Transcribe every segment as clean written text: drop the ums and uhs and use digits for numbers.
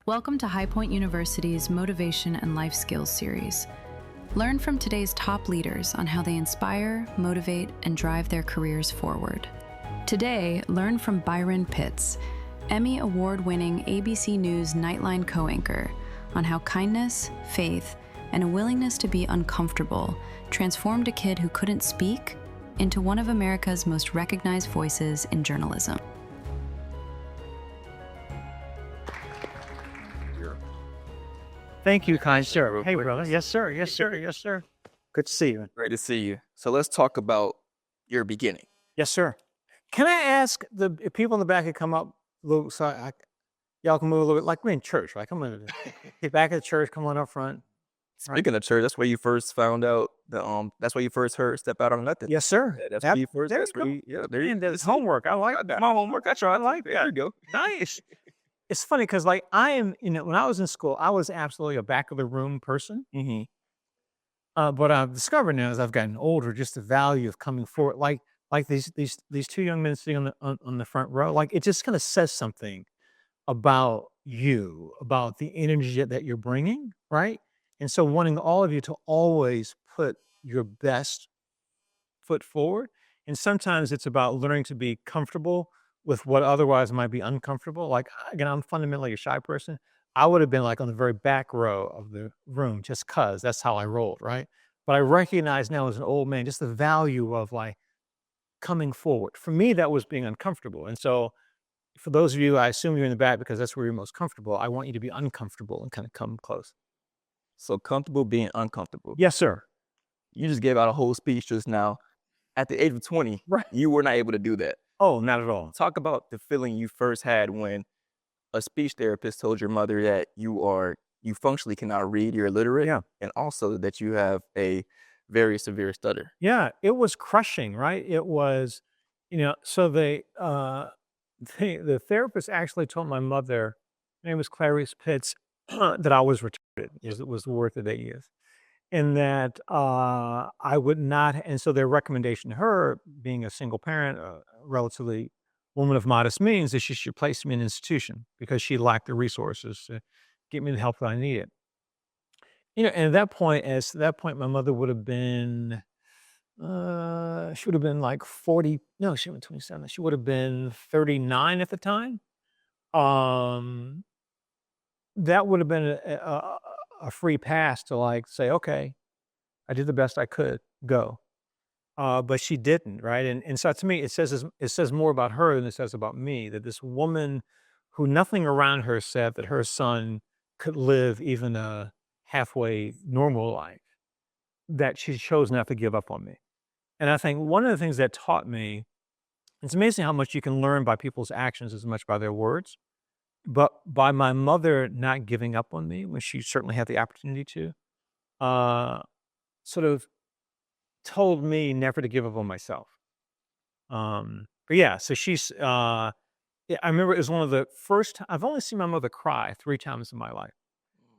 Welcome to High Point University's Motivation and Life Skills series. Learn from today's top leaders on how they inspire, motivate, and drive their careers forward. Today, learn from Byron Pitts, Emmy Award-winning ABC News Nightline co-anchor, on how kindness, faith, and a willingness to be uncomfortable transformed a kid who couldn't speak into one of America's most recognized voices in journalism. Thank you, kind sir. Hey, quick. brother. Yes, sir. Yes, sir. Yes, sir. Good to see you. Great to see you. So let's talk about your beginning. Yes, sir. Can I ask the people in the back to come up a little, so y'all can move a little bit, like we're in church, right? Come on, get back at the church. Come on up front. Speaking of church, that's where you first found out that's where you first heard "Step Out on Nothing." Yes, sir. Yeah, that's where you first. There That's you where go. you, yeah, there you And go. there's homework. I like that. My homework. I tried. I like it. Yeah. There you go. Nice. It's funny because, like, I am, when I was in school, I was absolutely a back of the room person. Mm-hmm. But I've discovered now as I've gotten older, just the value of coming forward. Like these two young men sitting on the front row. Like, it just kind of says something about you, about the energy that you're bringing, right? And so, wanting all of you to always put your best foot forward. And sometimes it's about learning to be comfortable with what otherwise might be uncomfortable. Like, again, I'm fundamentally a shy person. I would have been like on the very back row of the room just cause that's how I rolled, right? But I recognize now as an old man, just the value of like coming forward. For me, that was being uncomfortable. And so for those of you, I assume you're in the back because that's where you're most comfortable. I want you to be uncomfortable and kind of come close. So comfortable being uncomfortable. Yes, sir. You just gave out a whole speech just now. At the age of 20, Right. you were not able to do that. Oh, not at all. Talk about the feeling you first had when a speech therapist told your mother that you functionally cannot read, you're illiterate, Yeah. and also that you have a very severe stutter. Yeah, it was crushing, right? It was, so the therapist actually told my mother, her name was Clarice Pitts, that I was retarded, was the word that they used. And that I would not, and so their recommendation to her, being a single parent, a relatively woman of modest means, is she should place me in an institution because she lacked the resources to get me the help that I needed. And at that point, my mother would have been, she would have been like 40, no, she was 27. She would have been 39 at the time. That would have been a free pass to like say, okay, I did the best I could, go. But she didn't, right? And so to me, it says more about her than it says about me, that this woman who nothing around her said that her son could live even a halfway normal life, that she chose not to give up on me. And I think one of the things that taught me, it's amazing how much you can learn by people's actions as much by their words. But by my mother not giving up on me when she certainly had the opportunity to, sort of told me never to give up on myself. But yeah, so yeah, I remember it was one of the first, I've only seen my mother cry 3 times in my life.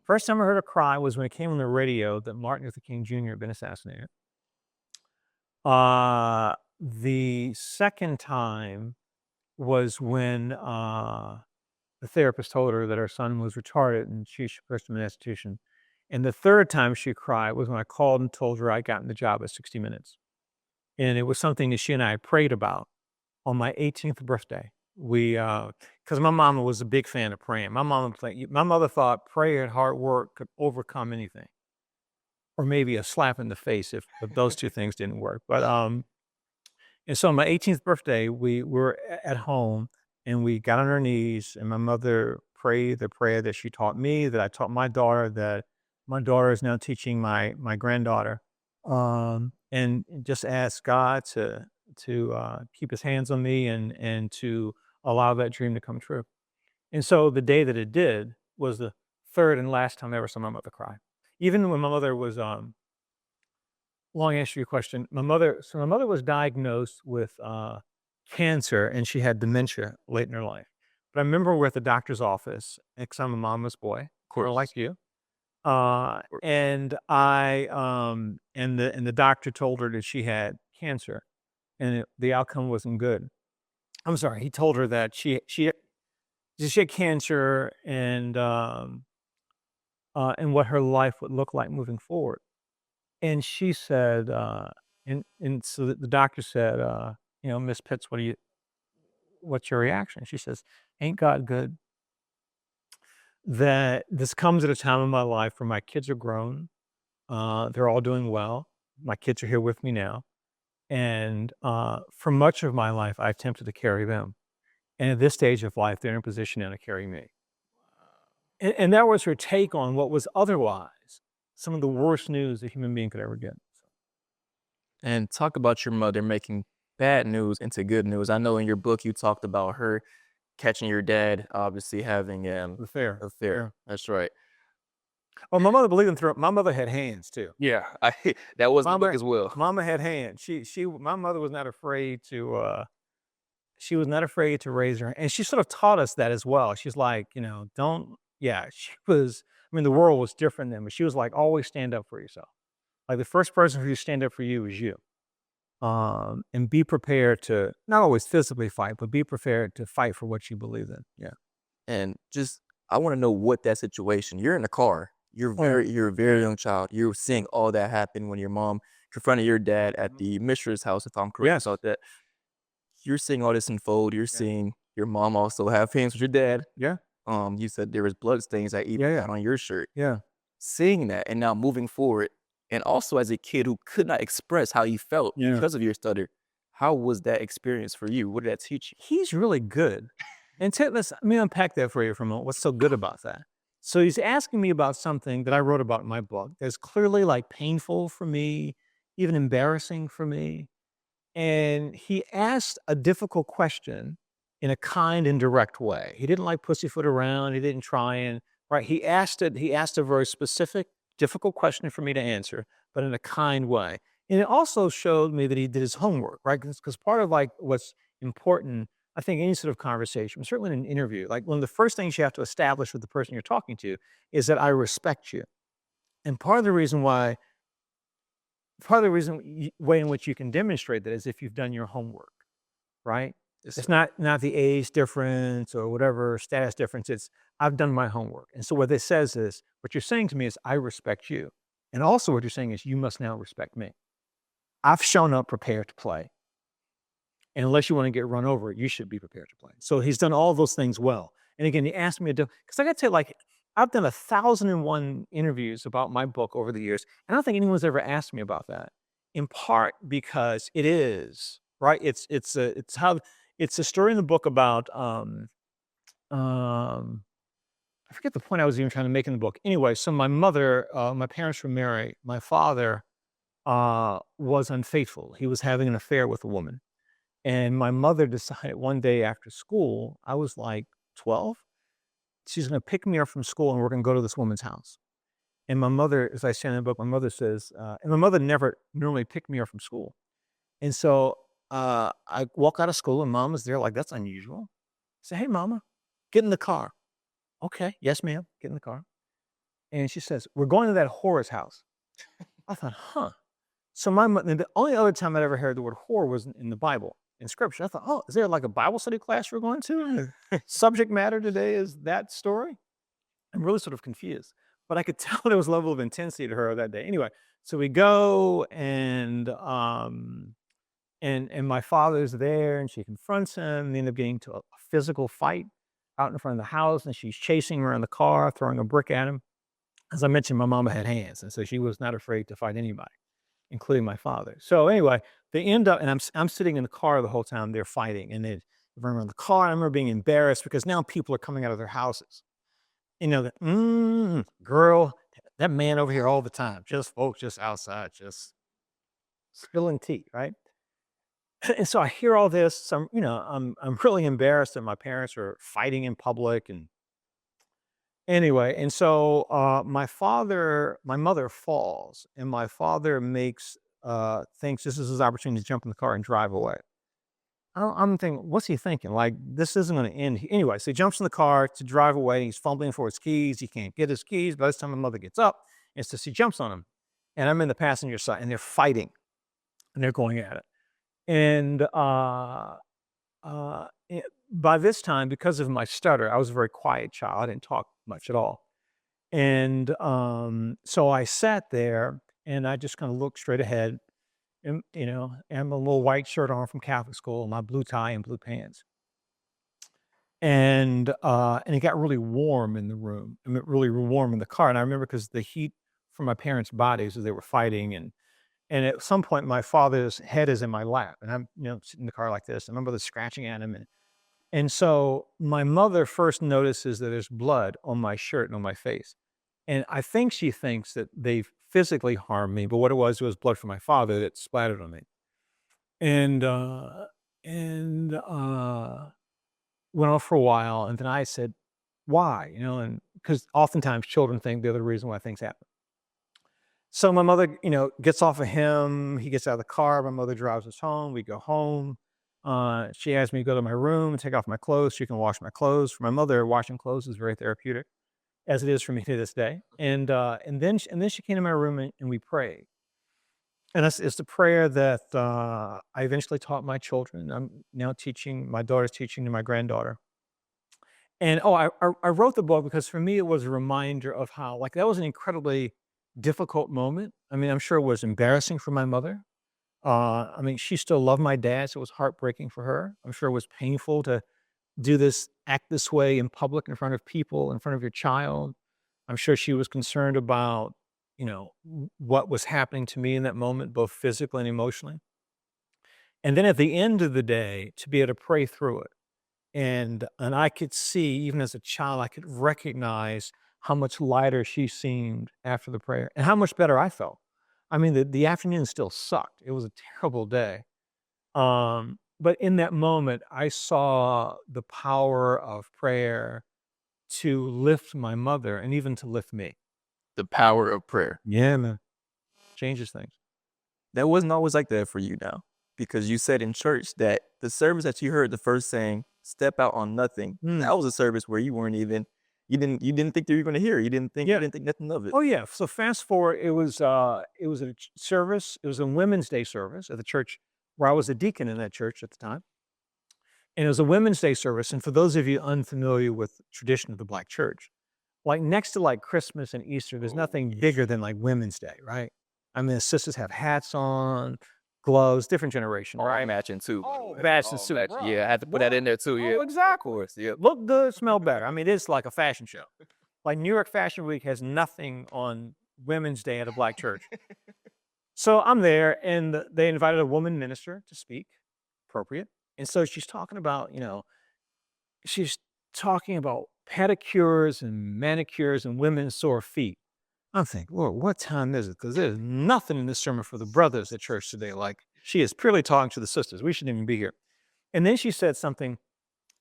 First time I heard her cry was when it came on the radio that Martin Luther King Jr. had been assassinated. The second time was when the therapist told her that her son was retarded and she should put him in an institution. And the third time she cried was when I called and told her I'd gotten the job at 60 Minutes. And it was something that she and I prayed about on my 18th birthday. Because my mama was a big fan of praying. My mother thought prayer and hard work could overcome anything. Or maybe a slap in the face if those two things didn't work. But and so on my 18th birthday, we were at home and we got on our knees and my mother prayed the prayer that she taught me, that I taught my daughter, that my daughter is now teaching my granddaughter, and just asked God to keep His hands on me and to allow that dream to come true. And so the day that it did was the third and last time I ever saw my mother cry. Even when my mother was, long answer to your question, my mother was diagnosed with cancer and she had dementia late in her life. But I remember we're at the doctor's office, because I'm a mama's boy, Of course. like you. And the doctor told her that she had cancer and the outcome wasn't good. I'm sorry. He told her that she she had cancer, and what her life would look like moving forward. And she said, and so the doctor said, Miss Pitts, what's your reaction? She says, ain't God good that this comes at a time in my life where my kids are grown. They're all doing well. My kids are here with me now. And for much of my life, I attempted to carry them. And at this stage of life, they're in a position now to carry me. And that was her take on what was otherwise some of the worst news a human being could ever get. And talk about your mother making bad news into good news. I know in your book you talked about her catching your dad, obviously having an Affair. affair. That's right. Oh, my mother believed in through. My mother had hands too. Yeah, that was the book as well. Mama had hands. My mother was not afraid to. She was not afraid to raise her, and she sort of taught us that as well. She's like, don't. Yeah, she was. I mean, the world was different then, but she was like, always stand up for yourself. Like the first person who stand up for you is you. And be prepared to not always physically fight, but be prepared to fight for what you believe in. Yeah. And just, I want to know what that situation. You're in the car. You're a very young child. You're seeing all that happen when your mom confronted your dad at the mistress house, if I'm correct Yes. about that. You're seeing all this unfold. You're seeing your mom also have hands with your dad. Yeah. You said there was blood stains that even got on your shirt. Yeah. Seeing that and now moving forward, and also as a kid who could not express how you felt because of your stutter, how was that experience for you? What did that teach you? He's really good. And let me unpack that for you for a moment. What's so good about that? So he's asking me about something that I wrote about in my book that's clearly like painful for me, even embarrassing for me. And he asked a difficult question in a kind and direct way. He didn't like pussyfoot around. He didn't try and, right. He asked a very specific, difficult question for me to answer, but in a kind way. And it also showed me that he did his homework, right? Because part of like what's important, I think, any sort of conversation, certainly in an interview, like one of the first things you have to establish with the person you're talking to is that I respect you. And way in which you can demonstrate that is if you've done your homework, right? It's not the age difference or whatever status difference. It's I've done my homework. And so what this says is, what you're saying to me is I respect you. And also what you're saying is you must now respect me. I've shown up prepared to play. And unless you want to get run over, you should be prepared to play. So he's done all those things well. And again, he asked me to do, because I got to tell you, like, I've done 1,001 interviews about my book over the years. And I don't think anyone's ever asked me about that. In part because it is, right? It's a story in the book about I forget the point I was even trying to make in the book. Anyway, so my parents were married. My father was unfaithful. He was having an affair with a woman. And my mother decided one day after school, I was like 12, she's going to pick me up from school and we're going to go to this woman's house. And my mother, as I say in the book, my mother says, and my mother never normally picked me up from school. And so I walk out of school and mom was there like, that's unusual. I say, hey, mama, get in the car. Okay, yes, ma'am, get in the car. And she says, we're going to that whore's house. I thought, huh. So the only other time I'd ever heard the word whore was in the Bible, in scripture. I thought, oh, is there like a Bible study class we're going to? Subject matter today is that story? I'm really sort of confused. But I could tell there was a level of intensity to her that day. Anyway, so we go and my father's there and she confronts him. They end up getting to a physical fight out in front of the house, and she's chasing him around the car, throwing a brick at him. As I mentioned, my mama had hands, and so she was not afraid to fight anybody, including my father. So anyway, they end up, and I'm sitting in the car the whole time they're fighting, and they run around the car. And I remember being embarrassed because now people are coming out of their houses. Girl, that man over here all the time, just folks just outside, just spilling tea, right? And so I hear all this. So I'm really embarrassed that my parents are fighting in public. And anyway, and so my mother falls, and my father thinks this is his opportunity to jump in the car and drive away. I'm thinking, what's he thinking? Like, this isn't going to end. Anyway, so he jumps in the car to drive away. He's fumbling for his keys. He can't get his keys. By this time, my mother gets up, and so she jumps on him. And I'm in the passenger side, and they're fighting, and they're going at it. And by this time, because of my stutter, I was a very quiet child. I didn't talk much at all. And so I sat there and I just kind of looked straight ahead. And, and a little white shirt on from Catholic school, my blue tie and blue pants. And it got really warm in the room. I mean, really warm in the car. And I remember because the heat from my parents' bodies as they were fighting, and at some point my father's head is in my lap, and I'm sitting in the car like this. I remember the scratching at him, and so my mother first notices that there's blood on my shirt and on my face, and I think she thinks that they've physically harmed me, but what it was blood from my father that splattered on me, and went on for a while, and then I said, "Why?" And because oftentimes children think they're the reason why things happen. So my mother, gets off of him. He gets out of the car. My mother drives us home. We go home. She has me go to my room and take off my clothes. She can wash my clothes. For my mother, washing clothes is very therapeutic, as it is for me to this day. And then she came to my room and we prayed. And it's the prayer that I eventually taught my children. I'm now teaching. My daughter's teaching to my granddaughter. And I wrote the book because for me it was a reminder of how that was an incredibly difficult moment. I mean, I'm sure it was embarrassing for my mother. I mean, she still loved my dad, so it was heartbreaking for her. I'm sure it was painful to act this way in public, in front of people, in front of your child. I'm sure she was concerned about, what was happening to me in that moment, both physically and emotionally. And then at the end of the day, to be able to pray through it. And I could see, even as a child, I could recognize how much lighter she seemed after the prayer and how much better I felt. I mean, the afternoon still sucked. It was a terrible day. But in that moment, I saw the power of prayer to lift my mother and even to lift me. The power of prayer. Yeah, man. Changes things. That wasn't always like that for you now, because you said in church that the service that you heard the first saying, "Step out on nothing," that was a service where you weren't even, you didn't think that you were going to hear. You didn't think nothing of it. Oh yeah. So fast forward, it was a service. It was a Women's Day service at the church where I was a deacon in that church at the time. And it was a Women's Day service. And for those of you unfamiliar with the tradition of the Black church, next to Christmas and Easter, there's nothing bigger than Women's Day, right? I mean, the sisters have hats on, gloves, different generation, right? Matching too. Matching suit. Yeah, I had to put that in there too. Yeah, exactly. Of course. Yeah. Look good, smell better. I mean, it's like a fashion show. New York Fashion Week has nothing on Women's Day at a Black church. So I'm there, and they invited a woman minister to speak, appropriate. And so she's talking about, pedicures and manicures and women's sore feet. I'm thinking, Lord, what time is it? Because there's nothing in this sermon for the brothers at church today. She is purely talking to the sisters. We shouldn't even be here. And then she said something.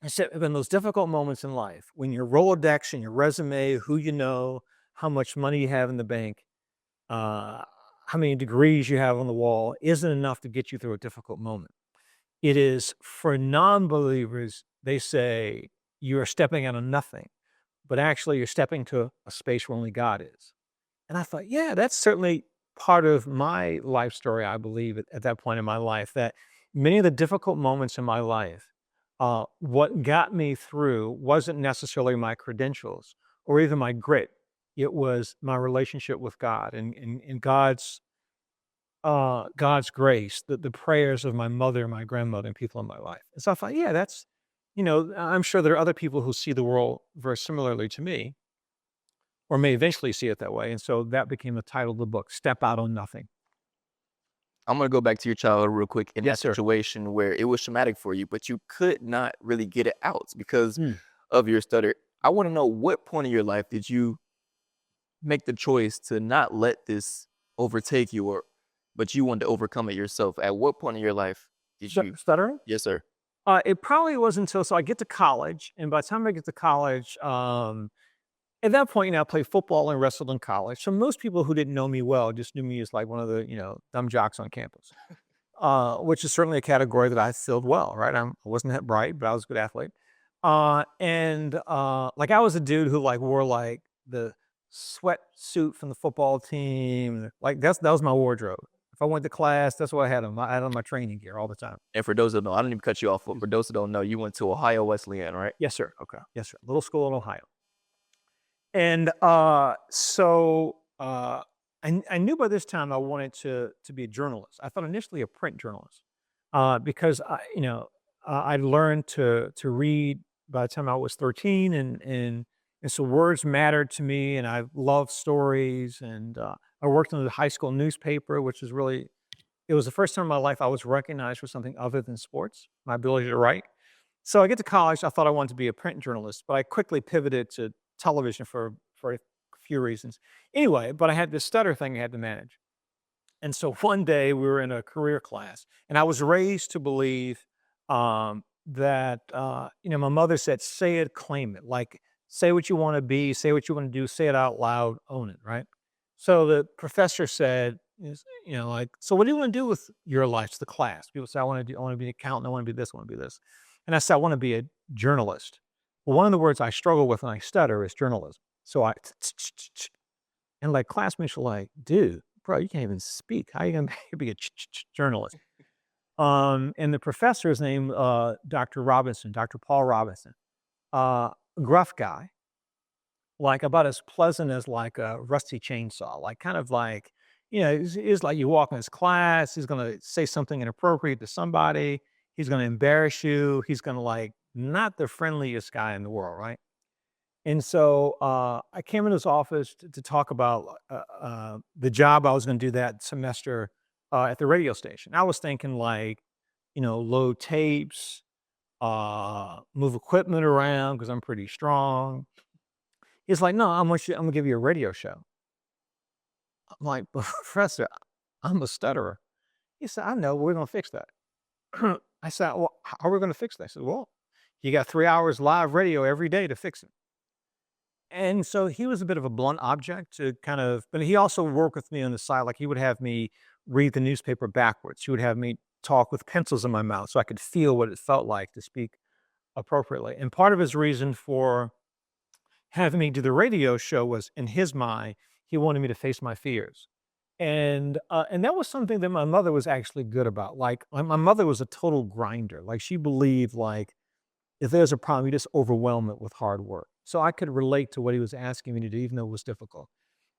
I said, in those difficult moments in life, when your Rolodex and your resume, who you know, how much money you have in the bank, how many degrees you have on the wall, isn't enough to get you through a difficult moment. It is for non-believers, they say, you're stepping out of nothing, but actually you're stepping to a space where only God is. And I thought, yeah, that's certainly part of my life story, I believe, at that point in my life, that many of the difficult moments in my life, what got me through wasn't necessarily my credentials or even my grit. It was my relationship with God and God's grace, the prayers of my mother, my grandmother, and people in my life. And so I thought, yeah, that's, I'm sure there are other people who see the world very similarly to me, or may eventually see it that way. And so that became the title of the book, Step Out on Nothing. I'm going to go back to your childhood real quick in Yes, that sir. situation where it was traumatic for you, but you could not really get it out because of your stutter. I want to know, what point in your life did you make the choice to not let this overtake you, but you wanted to overcome it yourself? At what point in your life did you? Stuttering? Yes, sir. It probably wasn't until, so I get to college, and by the time I get to college, at that point, I played football and wrestled in college. So most people who didn't know me well just knew me as one of the, dumb jocks on campus, which is certainly a category that I filled well, right? I wasn't that bright, but I was a good athlete. I was a dude who wore the sweatsuit from the football team. That was my wardrobe. If I went to class, that's what I had on my training gear all the time. And for those that don't know, I don't even cut you off. For those that don't know, you went to Ohio Wesleyan, right? Yes, sir. Okay. Yes, sir. Little school in Ohio. And I knew by this time I wanted to be a journalist. I thought initially a print journalist, because I learned to read by the time I was 13, and so words mattered to me, and I loved stories. And I worked in the high school newspaper, which is really, it was the first time in my life I was recognized for something other than sports, my ability to write. So I get to college, I thought I wanted to be a print journalist, but I quickly pivoted to television for a few reasons. Anyway, but I had this stutter thing I had to manage. And so one day we were in a career class, and I was raised to believe that my mother said, "Say it, claim it." Like, say what you want to be, say what you want to do, say it out loud, own it, right? So the professor said, like, "So what do you want to do with your life?" To the class, people say, I want to be an accountant, I want to be this, I want to be this." And I said, "I want to be a journalist." Well, one of the words I struggle with when I stutter is journalism. So and like classmates were like, "Dude, bro, you can't even speak. How you gonna be a journalist?" And the professor's name, Dr. Robinson, Dr. Paul Robinson, gruff guy, like about as pleasant as like a rusty chainsaw, like kind of like, it's like you walk in his class, he's gonna say something inappropriate to somebody, he's gonna embarrass you, he's gonna like not the friendliest guy in the world, right? And so I came in his office to talk about the job I was going to do that semester at the radio station. I was thinking like, load tapes, move equipment around because I'm pretty strong. He's like, "No, I'm gonna give you a radio show." I'm like, "But Professor, I'm a stutterer." He said, "I know, but we're gonna fix that." I said, "Well, how are we gonna fix that?" I said, "Well, you got 3 hours live radio every day to fix it." And so he was a bit of a blunt object to kind of, but he also worked with me on the side. Like he would have me read the newspaper backwards. He would have me talk with pencils in my mouth so I could feel what it felt like to speak appropriately. And part of his reason for having me do the radio show was, in his mind, he wanted me to face my fears. And that was something that my mother was actually good about. Like my mother was a total grinder. Like she believed like if there's a problem, you just overwhelm it with hard work. So I could relate to what he was asking me to do, even though it was difficult.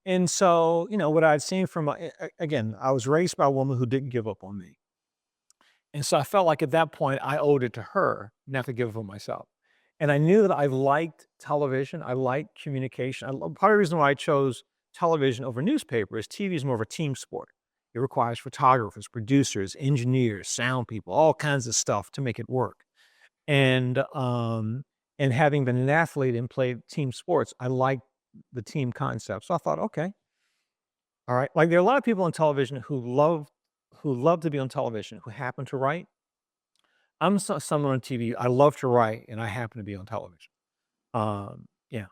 And so, what I'd seen from, again, I was raised by a woman who didn't give up on me. And so I felt like at that point, I owed it to her not to give up on myself. And I knew that I liked television. I liked communication. Part of the reason why I chose television over newspaper is TV is more of a team sport. It requires photographers, producers, engineers, sound people, all kinds of stuff to make it work. And having been an athlete and played team sports, I liked the team concept. So I thought, okay, all right. Like there are a lot of people on television who love to be on television, who happen to write. I'm someone on TV. I love to write, and I happen to be on television. Yeah.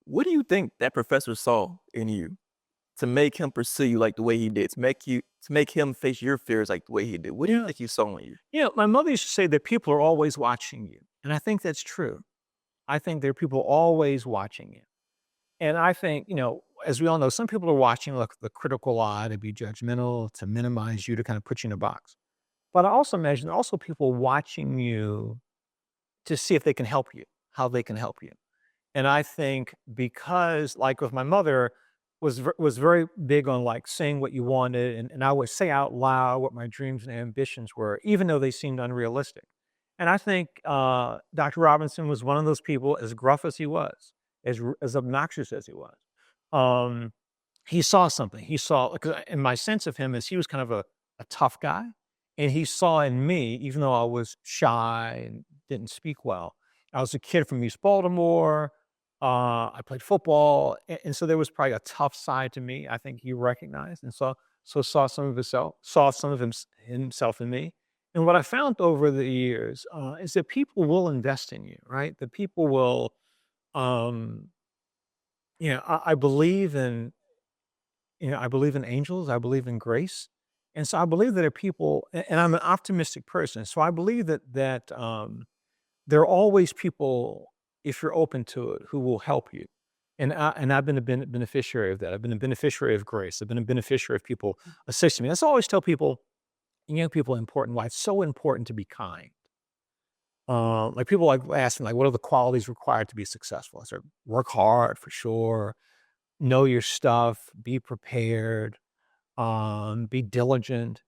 What do you think that professor saw in you to make him pursue you like the way he did, to make him face your fears like the way he did? What do you think he saw in you? My mother used to say that people are always watching you, and I think that's true. I think there are people always watching you. And I think, as we all know, some people are watching like the critical eye to be judgmental, to minimize you, to kind of put you in a box. But I also imagine there are also people watching you to see if they can help you, how they can help you. And I think because, like with my mother, was very big on like saying what you wanted, and I would say out loud what my dreams and ambitions were, even though they seemed unrealistic. And I think Dr. Robinson was one of those people, as gruff as he was, as obnoxious as he was. Um, he saw something. He saw, and my sense of him is he was kind of a tough guy, and he saw in me, even though I was shy and didn't speak well. I was a kid from East Baltimore. I played football, and so there was probably a tough side to me. I think he recognized, and so saw some of himself, himself in me. And what I found over the years is that people will invest in you, right? That people will, um, I believe in, I believe in angels. I believe in grace, and so I believe that there are people, and I'm an optimistic person. So I believe that there are always people, if you're open to it, who will help you. And I've been a beneficiary of that. I've been a beneficiary of grace. I've been a beneficiary of people assisting me. That's always tell people, young people, important why it's so important to be kind. Like people like ask me, like, what are the qualities required to be successful? I said, work hard for sure, know your stuff, be prepared, be diligent,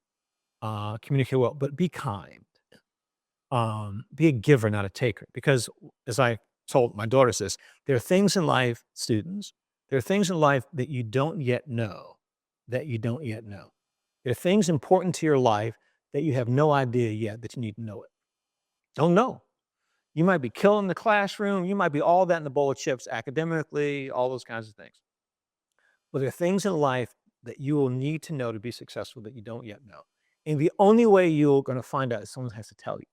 communicate well, but be kind. Be a giver, not a taker. Because as I told my daughters this, there are things in life, students, there are things in life that you don't yet know, that you don't yet know. There are things important to your life that you have no idea yet that you need to know it. Don't know. You might be killing the classroom. You might be all that in the bowl of chips academically, all those kinds of things. But there are things in life that you will need to know to be successful that you don't yet know. And the only way you're going to find out is someone has to tell you.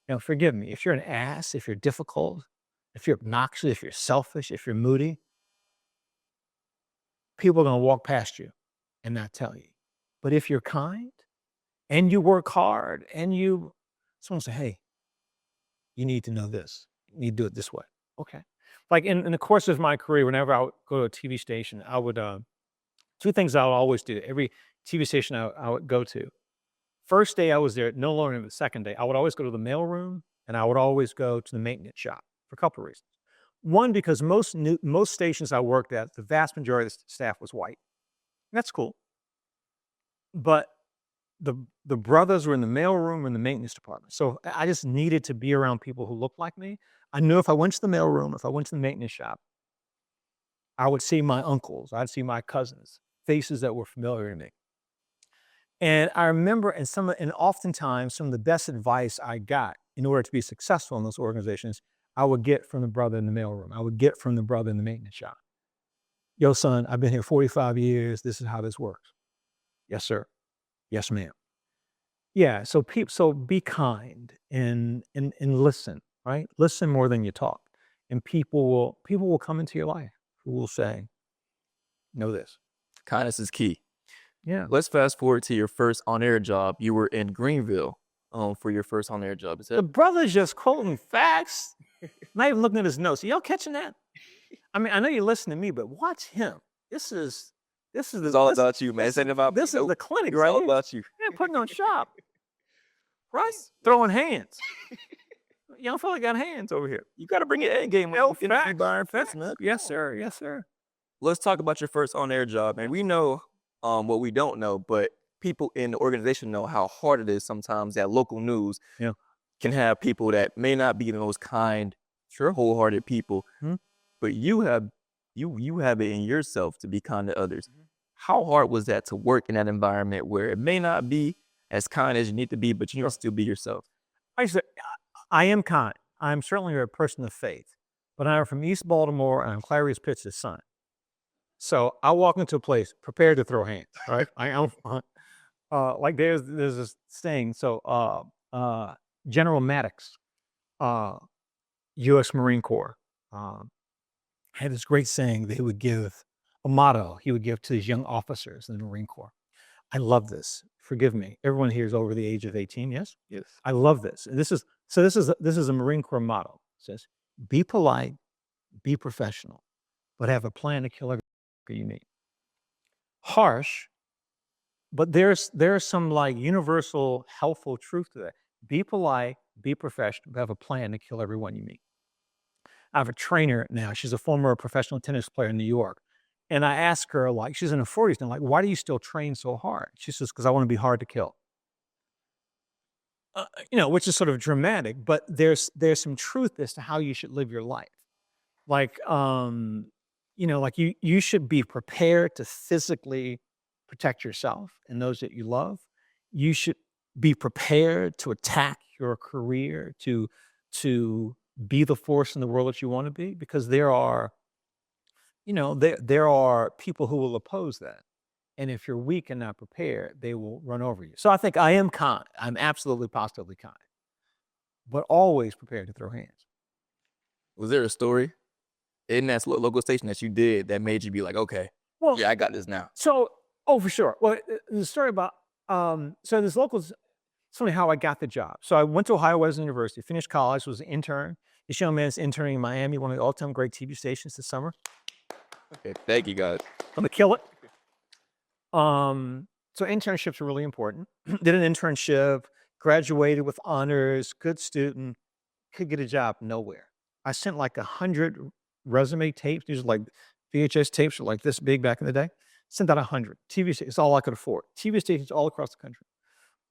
Now, forgive me, if you're an ass, if you're difficult, if you're obnoxious, if you're selfish, if you're moody, people are going to walk past you and not tell you. But if you're kind and you work hard and someone say, hey, you need to know this. You need to do it this way. Okay. Like in the course of my career, whenever I would go to a TV station, I would, two things I would always do. Every TV station I would go to, first day I was there, no longer than the second day, I would always go to the mailroom and I would always go to the maintenance shop for a couple of reasons. One, because most stations I worked at, the vast majority of the staff was white. And that's cool. But the brothers were in the mailroom and the maintenance department. So I just needed to be around people who looked like me. I knew if I went to the mailroom, if I went to the maintenance shop, I would see my uncles, I'd see my cousins, faces that were familiar to me. And I remember, and oftentimes some of the best advice I got in order to be successful in those organizations, I would get from the brother in the mailroom. I would get from the brother in the maintenance shop. Yo, son, I've been here 45 years. This is how this works. Yes, sir. Yes, ma'am. Yeah. So be kind and listen, right? Listen more than you talk. And people will come into your life who will say, know this. Kindness is key. Yeah. Let's fast forward to your first on-air job. You were in Greenville for your first on-air job. Is The that brother's just quoting facts, not even looking at his notes. Y'all catching that? I mean, I know you listen to me, but watch him. This is it's all about you, man? It's ain't about this me. is Nope. the clinic, It's right? all about you. Yeah, putting on shop, right? Throwing hands. Y'all feel like got hands over here. You got to bring your A game. Well, when you interview Byron Fitz, man. Yes, sir. Yes, sir. Let's talk about your first on-air job, man. We know what we don't know, but people in the organization know how hard it is sometimes that local news Yeah. can have people that may not be the most kind, Sure. wholehearted people, Mhm. but you have it in yourself to be kind to others. How hard was that to work in that environment where it may not be as kind as you need to be, but you can still be yourself? I am kind. I'm certainly a person of faith, but I'm from East Baltimore and I'm Clarice Pitts' son. So I walk into a place prepared to throw hands, right? I am like there's this saying. So General Maddox, U.S. Marine Corps, had this great saying that he would give, a motto he would give to his young officers in the Marine Corps. I love this. Forgive me. Everyone here is over the age of 18, yes? Yes. I love this. This is a Marine Corps motto. It says, be polite, be professional, but have a plan to kill every you meet. Harsh, but there's some like universal helpful truth to that. Be polite, be professional, but have a plan to kill everyone you meet. I have a trainer now. She's a former professional tennis player in New York. And I ask her, like, she's in her 40s now, like, why do you still train so hard? She says, because I want to be hard to kill. Which is sort of dramatic, but there's some truth as to how you should live your life. Like, like you should be prepared to physically protect yourself and those that you love. You should be prepared to attack your career, to be the force in the world that you want to be, because there are people who will oppose that. And if you're weak and not prepared, they will run over you. So I think I am kind. I'm absolutely positively kind, but always prepared to throw hands. Was there a story in that local station that you did that made you be like, okay, Well, yeah, I got this now? So, for sure. Well, the story about, so this local, it's funny how I got the job. So I went to Ohio Wesleyan University, finished college, was an intern. This young man's interning in Miami, one of the all-time great TV stations this summer. Okay, thank you, guys. I'm gonna kill it. So internships are really important. Did an internship, graduated with honors, good student, could get a job nowhere. I sent like 100 resume tapes. These are like VHS tapes were like this big back in the day. Sent out 100. TV stations, it's all I could afford. TV stations all across the country.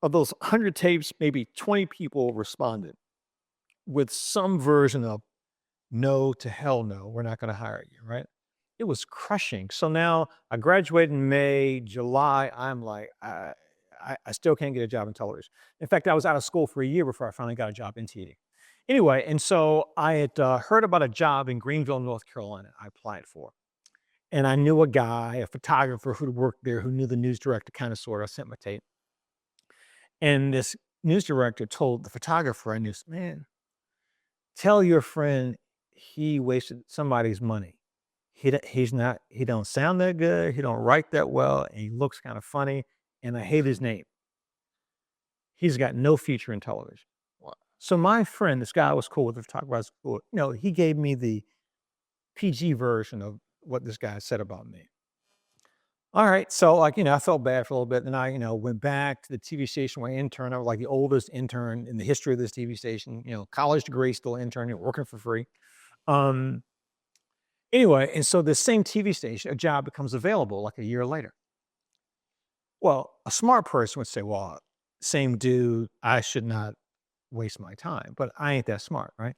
Of those 100 tapes, maybe 20 people responded with some version of no to hell no, we're not going to hire you, right? It was crushing. So now I graduated in May, July. I'm like, I still can't get a job in television. In fact, I was out of school for a year before I finally got a job in TV. Anyway, and so I had heard about a job in Greenville, North Carolina. I applied for, and I knew a guy, a photographer who worked there, who knew the news director, kind of sort of. I sent my tape, and this news director told the photographer, I knew, man, tell your friend he wasted somebody's money. He don't sound that good. He don't write that well, and he looks kind of funny. And I hate his name. He's got no future in television. Wow. So my friend, this guy I was cool with, the photographer I was cool with, he gave me the PG version of what this guy said about me. All right, so I felt bad for a little bit, and I went back to the TV station where I interned. I was like the oldest intern in the history of this TV station. College degree, still interning, working for free. Anyway, and so this same TV station, a job becomes available like a year later. Well, a smart person would say, well, same dude, I should not waste my time, but I ain't that smart, right?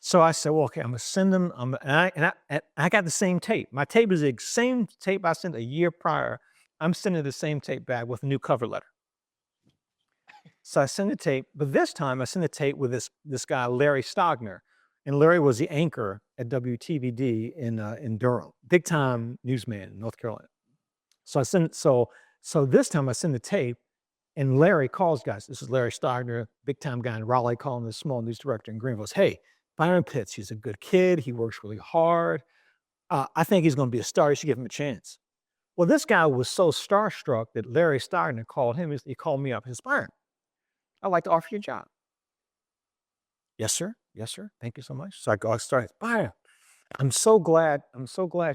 So I said, well, okay, I'm gonna send them, and I got the same tape. My tape is the same tape I sent a year prior. I'm sending the same tape back with a new cover letter. So I send the tape, but this time I send the tape with this guy, Larry Stogner. And Larry was the anchor at WTVD in Durham, big time newsman in North Carolina. So this time I send the tape, and Larry calls, guys. This is Larry Stogner, big time guy in Raleigh, calling this small news director in Greenville. Hey, Byron Pitts, he's a good kid. He works really hard. I think he's going to be a star. You should give him a chance. Well, this guy was so starstruck that Larry Stogner called him. He called me up. He says, Byron, I'd like to offer you a job. Yes, sir. Yes, sir. Thank you so much. So I started, Byron, I'm so glad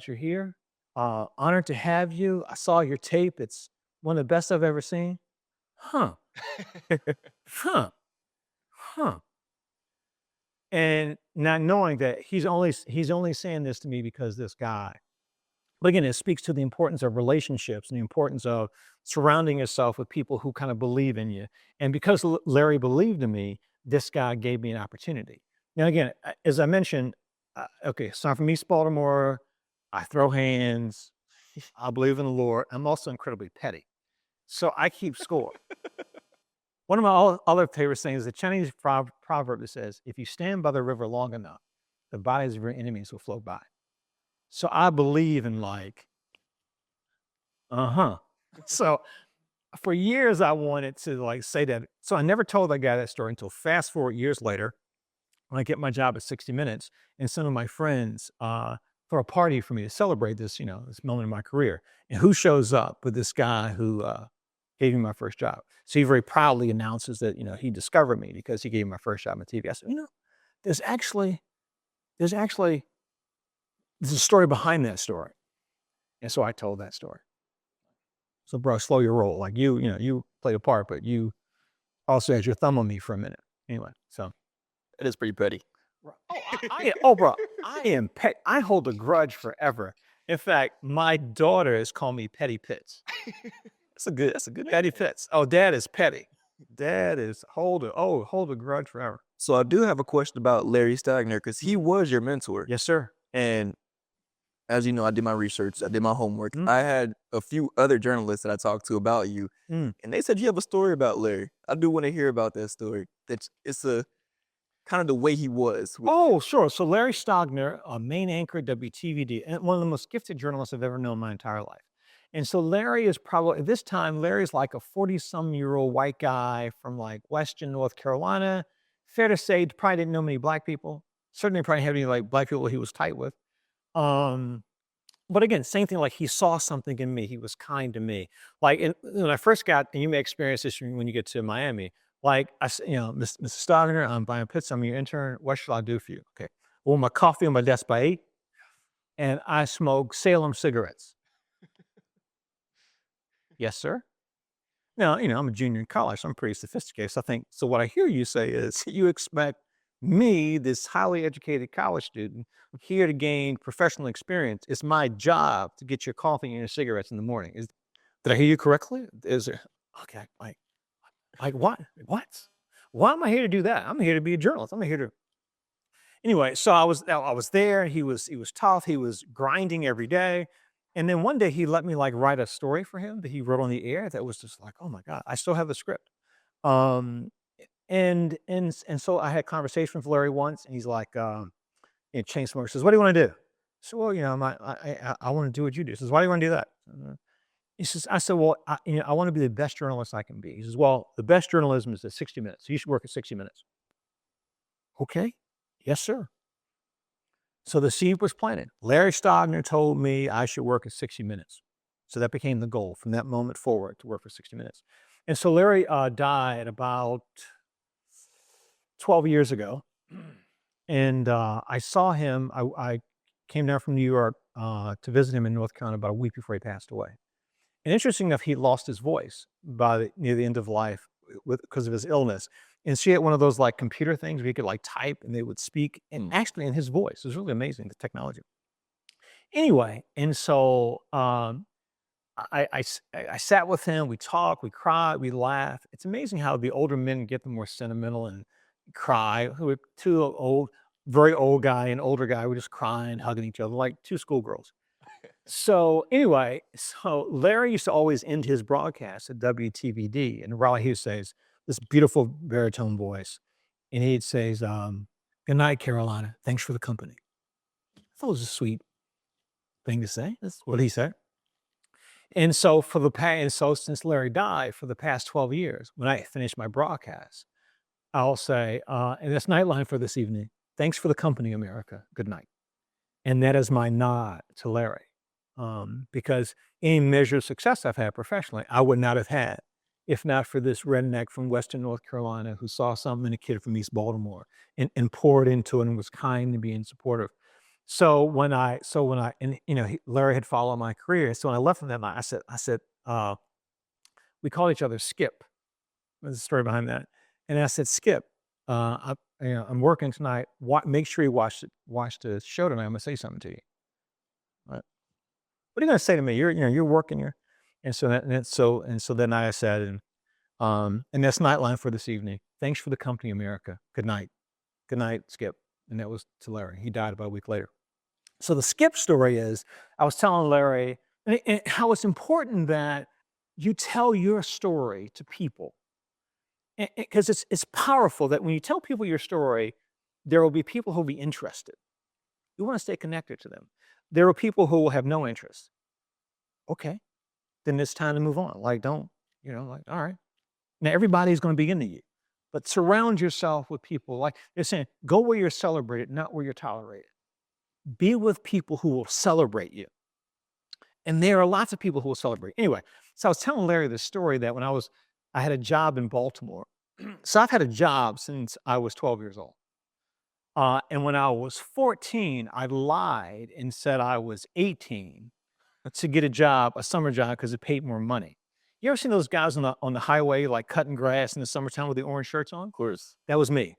you're here. Honored to have you. I saw your tape. It's one of the best I've ever seen. Huh. Huh. And not knowing that he's only saying this to me because this guy. But again, it speaks to the importance of relationships and the importance of surrounding yourself with people who kind of believe in you. And because Larry believed in me, this guy gave me an opportunity. Now, again, as I mentioned, okay, so I'm from East Baltimore. I throw hands. I believe in the Lord. I'm also incredibly petty. So I keep score. One of my other favorite things is a Chinese proverb that says, if you stand by the river long enough, the bodies of your enemies will float by. So I believe in So for years I wanted to say that. So I never told that guy that story until fast forward years later, when I get my job at 60 Minutes, and some of my friends throw a party for me to celebrate this, this moment in my career. And who shows up but this guy who gave me my first job. So he very proudly announces that, he discovered me because he gave me my first job on TV. I said, there's a story behind that story. And so I told that story. So bro, slow your roll. Like you played a part, but you also had your thumb on me for a minute. Anyway, so. It is pretty petty. Bro, I am pet. I hold a grudge forever. In fact, my daughters call me Petty Pitts. That's a good Petty Pitts. Oh, Dad is petty. Dad is hold a grudge forever. So I do have a question about Larry Stagner because he was your mentor. Yes, sir. And as you know, I did my research, I did my homework. I had a few other journalists that I talked to about you, and they said you have a story about Larry. I do want to hear about that story. It's a kind of the way he was. Oh, sure. So Larry Stogner, a main anchor at WTVD, and one of the most gifted journalists I've ever known in my entire life. And so Larry is probably, at this time, Larry's like a 40-some-year-old white guy from Western North Carolina. Fair to say, probably didn't know many black people. Certainly probably had any black people he was tight with. But again, same thing, he saw something in me. He was kind to me. When I first got, and you may experience this when you get to Miami, Like I said, Mr. Stogner, I'm Byron Pitts. I'm your intern. What shall I do for you? Okay. Well, my coffee on my desk by 8, and I smoke Salem cigarettes. Yes, sir. Now, I'm a junior in college, so I'm pretty sophisticated. So I think, so what I hear you say is you expect me, this highly educated college student, here to gain professional experience. It's my job to get your coffee and your cigarettes in the morning. Did I hear you correctly? Is there, okay, like what? What? Why am I here to do that? I'm here to be a journalist. I'm here to, anyway. So I was there. He was tough. He was grinding every day. And then one day he let me like write a story for him that he wrote on the air that was just like, oh my God, I still have the script. Um, and so I had a conversation with Larry once, and he's like, Chainsmoker says, "What do you want to do?" So, well, I want to do what you do. He says, "Why do you want to do that?" He says, I said, "Well, I want to be the best journalist I can be." He says, "Well, the best journalism is at 60 minutes. So you should work at 60 minutes." Okay, yes, sir. So the seed was planted. Larry Stogner told me I should work at 60 minutes. So that became the goal from that moment forward, to work for 60 minutes. And so Larry died about 12 years ago. And I saw him. I came down from New York to visit him in North Carolina about a week before he passed away. And interesting enough, he lost his voice near the end of life because of his illness. And she had one of those like computer things where he could like type and they would speak, and actually in his voice. It was really amazing, the technology. Anyway, and so I sat with him. We talked, we cried, we laughed. It's amazing how the older men get the more sentimental and cry. Who were two old, very old guy and older guy were just crying, hugging each other like two schoolgirls. So anyway, so Larry used to always end his broadcast at WTVD, and Raleigh he says this beautiful baritone voice, and he'd say, "Good night, Carolina. Thanks for the company." I thought it was a sweet thing to say. That's what he said. And so since Larry died, for the past 12 years, when I finish my broadcast, I'll say, and that's nightline for this evening. Thanks for the company, America. Good night. And that is my nod to Larry. Because any measure of success I've had professionally, I would not have had if not for this redneck from Western North Carolina who saw something in a kid from East Baltimore and poured into it and was kind and being supportive. Larry had followed my career. So when I left him that night, I said, we called each other Skip. There's a story behind that. And I said, Skip, I'm working tonight. Make sure you watch the show tonight. I'm gonna say something to you. Right. What are you gonna say to me? You're working. So then I said, and that's nightline for this evening. Thanks for the company, America. Good night. Good night, Skip. And that was to Larry. He died about a week later. So the Skip story is, I was telling Larry and how it's important that you tell your story to people. Because it's powerful that when you tell people your story, there will be people who will be interested. You want to stay connected to them. There are people who will have no interest. Okay, then it's time to move on. Like, all right. Now everybody's going to be into you, but surround yourself with people. Like they're saying, go where you're celebrated, not where you're tolerated. Be with people who will celebrate you. And there are lots of people who will celebrate. Anyway, so I was telling Larry this story that when I had a job in Baltimore. So I've had a job since I was 12 years old. And when I was 14, I lied and said I was 18 to get a summer job, because it paid more money. You ever seen those guys on the highway, like cutting grass in the summertime with the orange shirts on? Of course. That was me.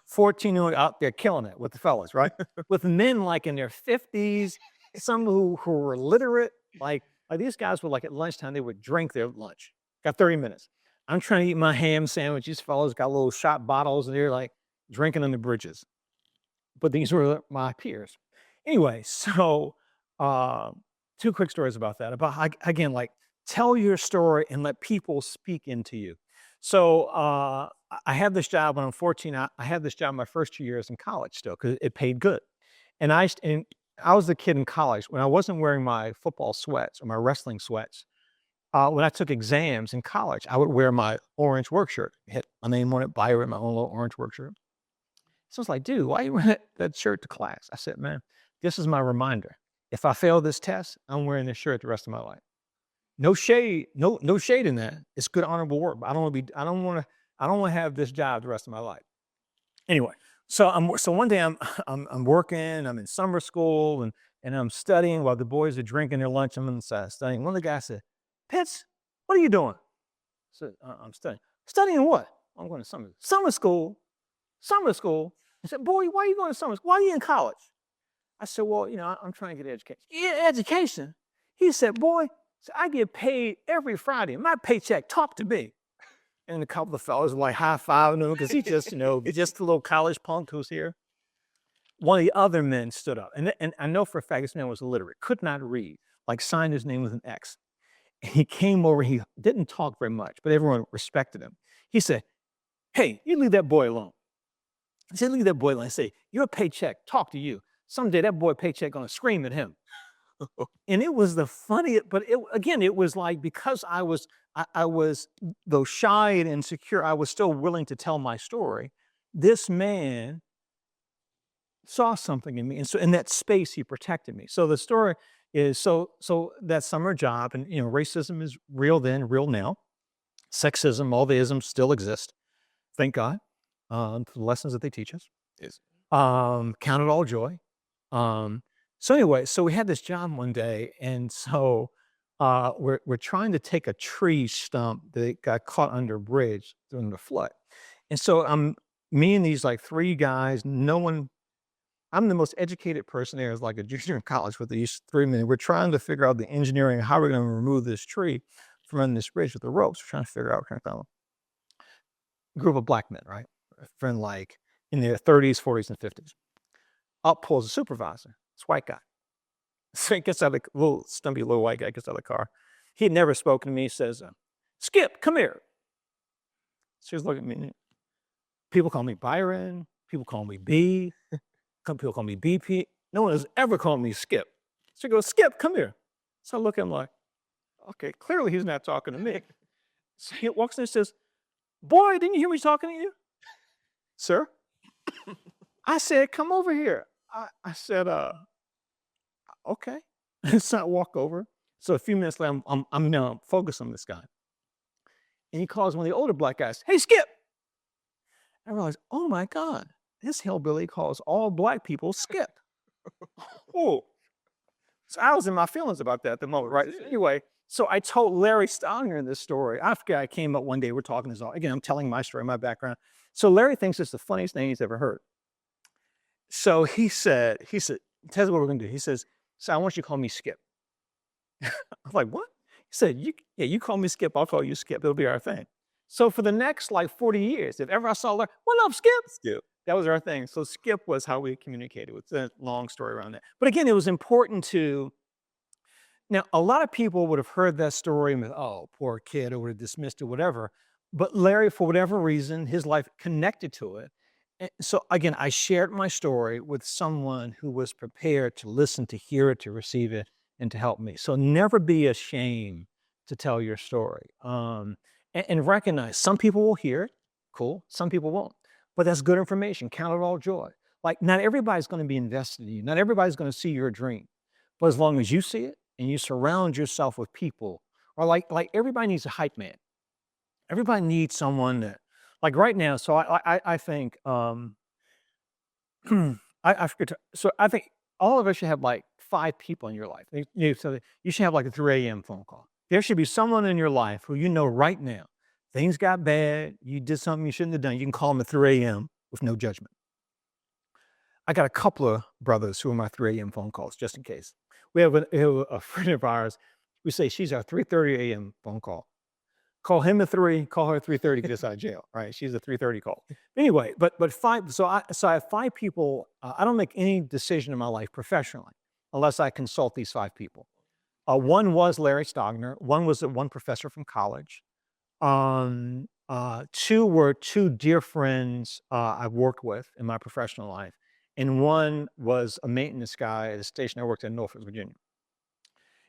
14 out there killing it with the fellas, right? With men like in their 50s, some who were illiterate. Like these guys were like at lunchtime, they would drink their lunch. Got 30 minutes. I'm trying to eat my ham sandwich. These fellows got little shot bottles and they're like drinking on the bridges. But these were my peers. Anyway, so two quick stories about that. Again, like tell your story and let people speak into you. So I had this job when I'm 14. I had this job my first 2 years in college still because it paid good. And I was the kid in college when I wasn't wearing my football sweats or my wrestling sweats. When I took exams in college, I would wear my orange work shirt, hit my name on it, Byron, my own little orange work shirt. So I was like, dude, why you wearing that shirt to class? I said, man, this is my reminder. If I fail this test, I'm wearing this shirt the rest of my life. No shade in that. It's good, honorable work. But I don't want to I don't want to have this job the rest of my life. Anyway, so one day I'm working, I'm in summer school, and I'm studying while the boys are drinking their lunch. I'm inside studying. One of the guys said, "Pitts, what are you doing?" I said, "I'm studying." "Studying what?" "I'm going to summer school." "Summer school?" He said, "Boy, why are you going to summer school? Why are you in college?" I said, "Well, I'm trying to get education." "Yeah, education?" He said, "Boy, I get paid every Friday. My paycheck talk to me." And a couple of fellas were like high-fiving him because he just, just a little college punk who's here. One of the other men stood up, and I know for a fact this man was illiterate, could not read, like signed his name with an X. And he came over, he didn't talk very much, but everyone respected him. He said, "Hey, you leave that boy alone." I said, "Leave that boy alone." I say, "Your paycheck talk to you. Someday that boy paycheck gonna scream at him." And it was the funniest, but it was like, because I was, though shy and insecure, I was still willing to tell my story. This man saw something in me, and so in that space, he protected me. So the story is, so that summer job, and racism is real then, real now. Sexism, all the isms still exist. Thank God for the lessons that they teach us. Yes. Count it all joy. So anyway, so we had this job one day, and so we're trying to take a tree stump that got caught under a bridge during the flood. And so me and these like three guys, I'm the most educated person there, as like a junior in college with these three men. We're trying to figure out the engineering, how we're going to remove this tree from under this bridge with the ropes. We're trying to figure out what kind of group of black men, right? Friend, like in their 30s, 40s, and 50s. Up pulls a supervisor. It's a white guy. So he gets out of the little stumpy little white guy gets out of the car. He had never spoken to me. He says, "Skip, come here." So he's looking at me. People call me Byron. People call me B. People call me BP. No one has ever called me Skip. So he goes, "Skip, come here." So I look at him like, okay, clearly he's not talking to me. So he walks in and says, "Boy, didn't you hear me talking to you?" "Sir?" I said, "Come over here." I said, "Okay." So I walk over. So a few minutes later, I'm now focused on this guy. And he calls one of the older black guys, "Hey, Skip." I realized, oh my God, this hillbilly calls all black people Skip. Oh. So I was in my feelings about that at the moment, right? Anyway, so I told Larry Stogner this story. I forget, I came up one day, we're talking this all. Again, I'm telling my story, my background. So Larry thinks it's the funniest thing he's ever heard. So he said, "Tell us what we're gonna do." He says, "So I want you to call me Skip." I was like, "What?" He said, you call me Skip, I'll call you Skip. It'll be our thing. So for the next like 40 years, if ever I saw Larry, "What up, Skip?" Skip. That was our thing. So Skip was how we communicated. It's a long story around that. But again, it was important to, now a lot of people would have heard that story and, "Oh, poor kid," or would have dismissed it, whatever. But Larry, for whatever reason, his life connected to it. And so again, I shared my story with someone who was prepared to listen, to hear it, to receive it, and to help me. So never be ashamed to tell your story. And recognize some people will hear it, cool. Some people won't. But that's good information. Count it all joy. Like, not everybody's going to be invested in you. Not everybody's going to see your dream. But as long as you see it and you surround yourself with people, or like everybody needs a hype man. Everybody needs someone that, like right now. So I think I forget. So I think all of us should have like 5 people in your life. So you should have like a 3 a.m. phone call. There should be someone in your life who you know right now, things got bad, you did something you shouldn't have done. You can call them at 3 a.m. with no judgment. I got a couple of brothers who are my 3 a.m. phone calls, just in case. We have a friend of ours. We say she's our 3:30 a.m. phone call. Call him at 3, call her at 3:30, get us out of jail, right? She's a 3:30 call. Anyway, but 5, so I have 5 people. I don't make any decision in my life professionally unless I consult these 5 people. One was Larry Stogner. One was one professor from college. 2 were 2 dear friends I've worked with in my professional life. And one was a maintenance guy at a station I worked at in Norfolk, Virginia.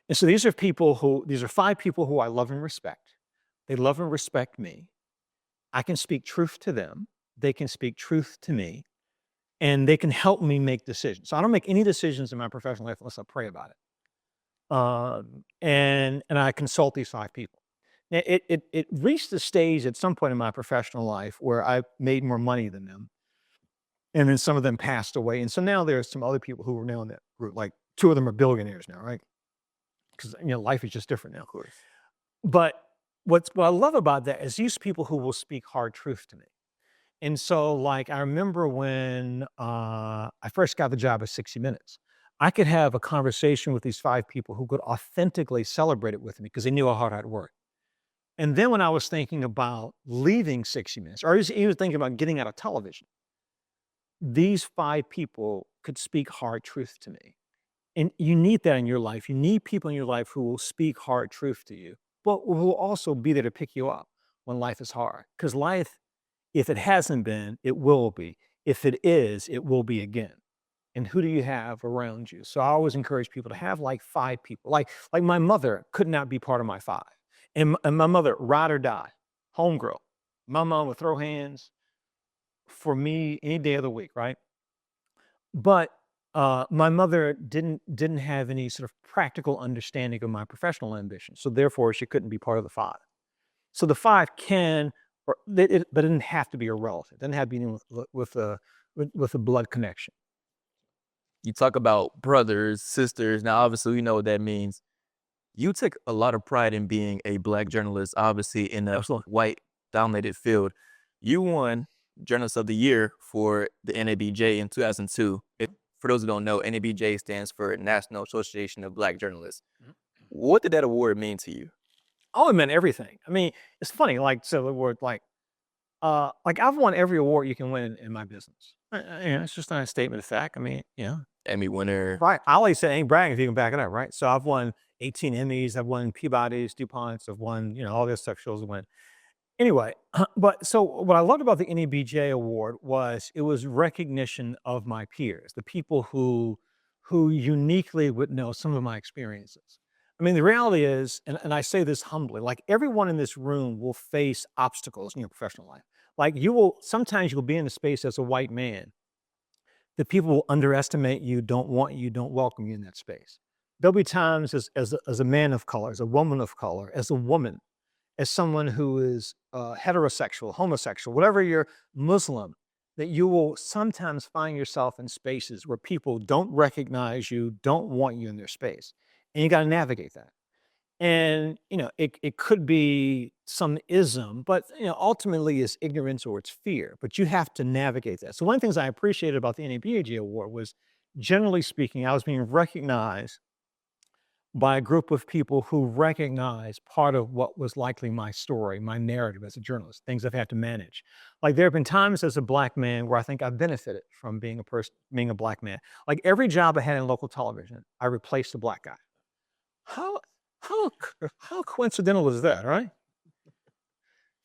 And so these are 5 people who I love and respect. They love and respect me. I can speak truth to them. They can speak truth to me. And they can help me make decisions. So I don't make any decisions in my professional life unless I pray about it. And I consult these 5 people. It reached the stage at some point in my professional life where I made more money than them, and then some of them passed away, and so now there's some other people who are now in that group. Like 2 of them are billionaires now, right? Because life is just different now. Of course. But what I love about that is these people who will speak hard truth to me. And so, like, I remember when I first got the job at 60 Minutes, I could have a conversation with these 5 people who could authentically celebrate it with me because they knew how hard I'd worked. And then when I was thinking about leaving 60 Minutes, or even thinking about getting out of television, these 5 people could speak hard truth to me. And you need that in your life. You need people in your life who will speak hard truth to you, but who will also be there to pick you up when life is hard. Because life, if it hasn't been, it will be. If it is, it will be again. And who do you have around you? So I always encourage people to have like 5 people. Like my mother could not be part of my 5. And my mother, ride or die, homegirl. My mom would throw hands for me any day of the week, right? But my mother didn't have any sort of practical understanding of my professional ambition, so therefore she couldn't be part of the 5. So the 5 can, but it didn't have to be a relative. It didn't have to be with a blood connection. You talk about brothers, sisters. Now, obviously, we know what that means. You took a lot of pride in being a Black journalist, obviously, in a Absolutely. white-dominated field. You won Journalist of the Year for the NABJ in 2002. For those who don't know, NABJ stands for National Association of Black Journalists. What did that award mean to you? Oh, it meant everything. I mean, it's funny, so the word like I've won every award you can win in my business. It's just not a statement of fact. I mean, Emmy winner. right. I always say ain't bragging if you can back it up, right? So I've won 18 Emmys, I've won Peabodys, DuPonts, I've won, all this stuff shows to win. Anyway, but so what I loved about the NEBJ award was it was recognition of my peers, the people who uniquely would know some of my experiences. I mean, the reality is, and I say this humbly, like everyone in this room will face obstacles in your professional life. Like sometimes you'll be in a space as a white man that people will underestimate you, don't want you, don't welcome you in that space. There'll be times as a man of color, as a woman of color, as a woman, as someone who is heterosexual, homosexual, whatever you're, Muslim, that you will sometimes find yourself in spaces where people don't recognize you, don't want you in their space. And you got to navigate that. And, it could be some ism, but, ultimately it's ignorance or it's fear, but you have to navigate that. So one of the things I appreciated about the NABAG award was, generally speaking, I was being recognized by a group of people who recognize part of what was likely my story, my narrative as a journalist, things I've had to manage. Like there have been times as a Black man where I think I've benefited from being a Black man. Like every job I had in local television, I replaced a Black guy. How coincidental is that, right?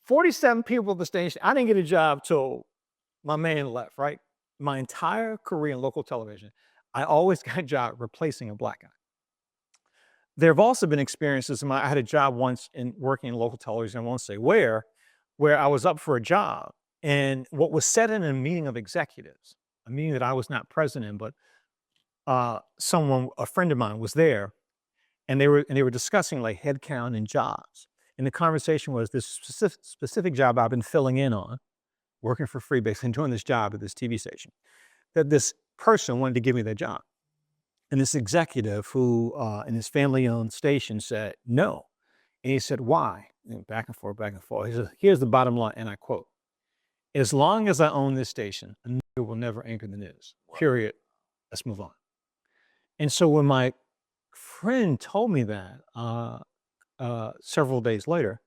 47 people at the station. I didn't get a job till my man left, right? My entire career in local television, I always got a job replacing a Black guy. There have also been experiences. I had a job once in working in local television, I won't say where I was up for a job. And what was said in a meeting of executives, a meeting that I was not present in, but a friend of mine was there, and they were discussing like headcount and jobs. And the conversation was this specific job I've been filling in on, working for free, basically doing this job at this TV station, that this person wanted to give me that job. And this executive who, in his family-owned station said, no. And he said, why? And back and forth, back and forth. He said, here's the bottom line, and I quote, as long as I own this station, a nigger will never anchor the news, period. Let's move on. And so when my friend told me that several days later,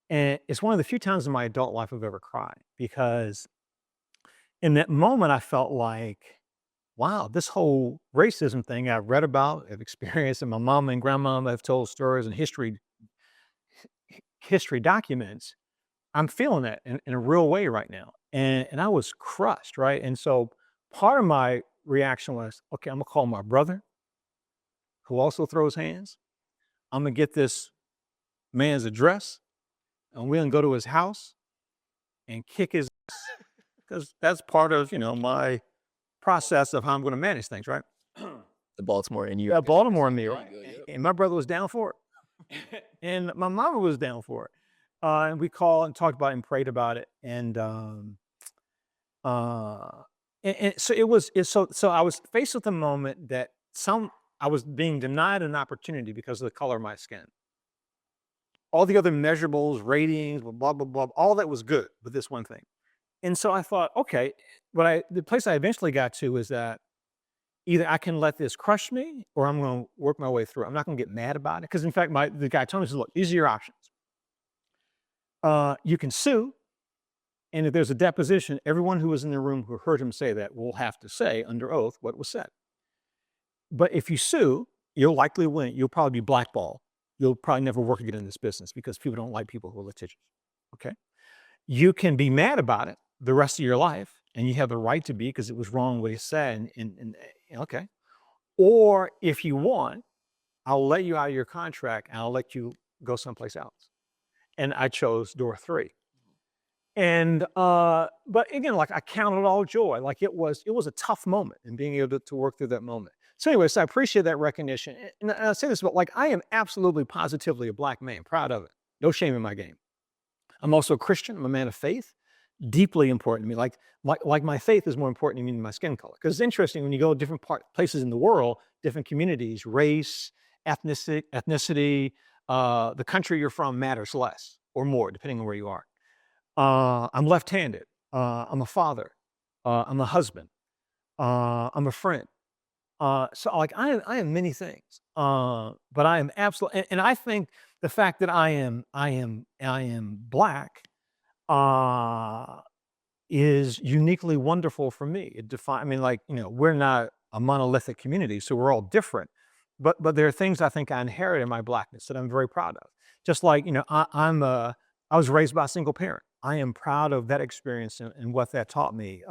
and it's one of the few times in my adult life I've ever cried, because in that moment I felt like, wow, this whole racism thing I've read about, I've experienced, and my mom and grandma have told stories and history documents. I'm feeling that in a real way right now. And I was crushed, right? And so part of my reaction was, okay, I'm gonna call my brother, who also throws hands. I'm gonna get this man's address, and we're gonna go to his house and kick his ass, because that's part of, my process of how I'm going to manage things, right? The Baltimore and you. Yeah, Baltimore and me, right? And my brother was down for it. And my mama was down for it. And we called and talked about it and prayed about it. Uh, and so so I was faced with a moment that I was being denied an opportunity because of the color of my skin. All the other measurables, ratings, blah, blah, blah, all that was good, but this one thing. And so I thought, okay, the place I eventually got to is that either I can let this crush me or I'm going to work my way through. I'm not going to get mad about it. Because in fact, the guy told me, he said, look, these are your options. You can sue. And if there's a deposition, everyone who was in the room who heard him say that will have to say under oath what was said. But if you sue, you'll likely win. You'll probably be blackballed. You'll probably never work again in this business because people don't like people who are litigious. Okay. You can be mad about it the rest of your life, and you have the right to be because it was wrong what he said. Okay. Or if you want, I'll let you out of your contract and I'll let you go someplace else. And I chose door 3. And but again, like I counted all joy. Like it was a tough moment and being able to work through that moment. So anyways, I appreciate that recognition. And I say this, but like I am absolutely positively a Black man, proud of it. No shame in my game. I'm also a Christian. I'm a man of faith. Deeply important to me. Like my faith is more important to me than my skin color. Because it's interesting when you go to different places in the world, different communities, race, ethnicity, the country you're from matters less or more, depending on where you are. I'm left-handed. I'm a father. I'm a husband. I'm a friend. So like I am many things. But I am absolutely, and I think the fact that I am Black is uniquely wonderful for me. I mean, like, we're not a monolithic community, so we're all different. But there are things I think I inherited in my Blackness that I'm very proud of. Just like, I was raised by a single parent. I am proud of that experience and what that taught me.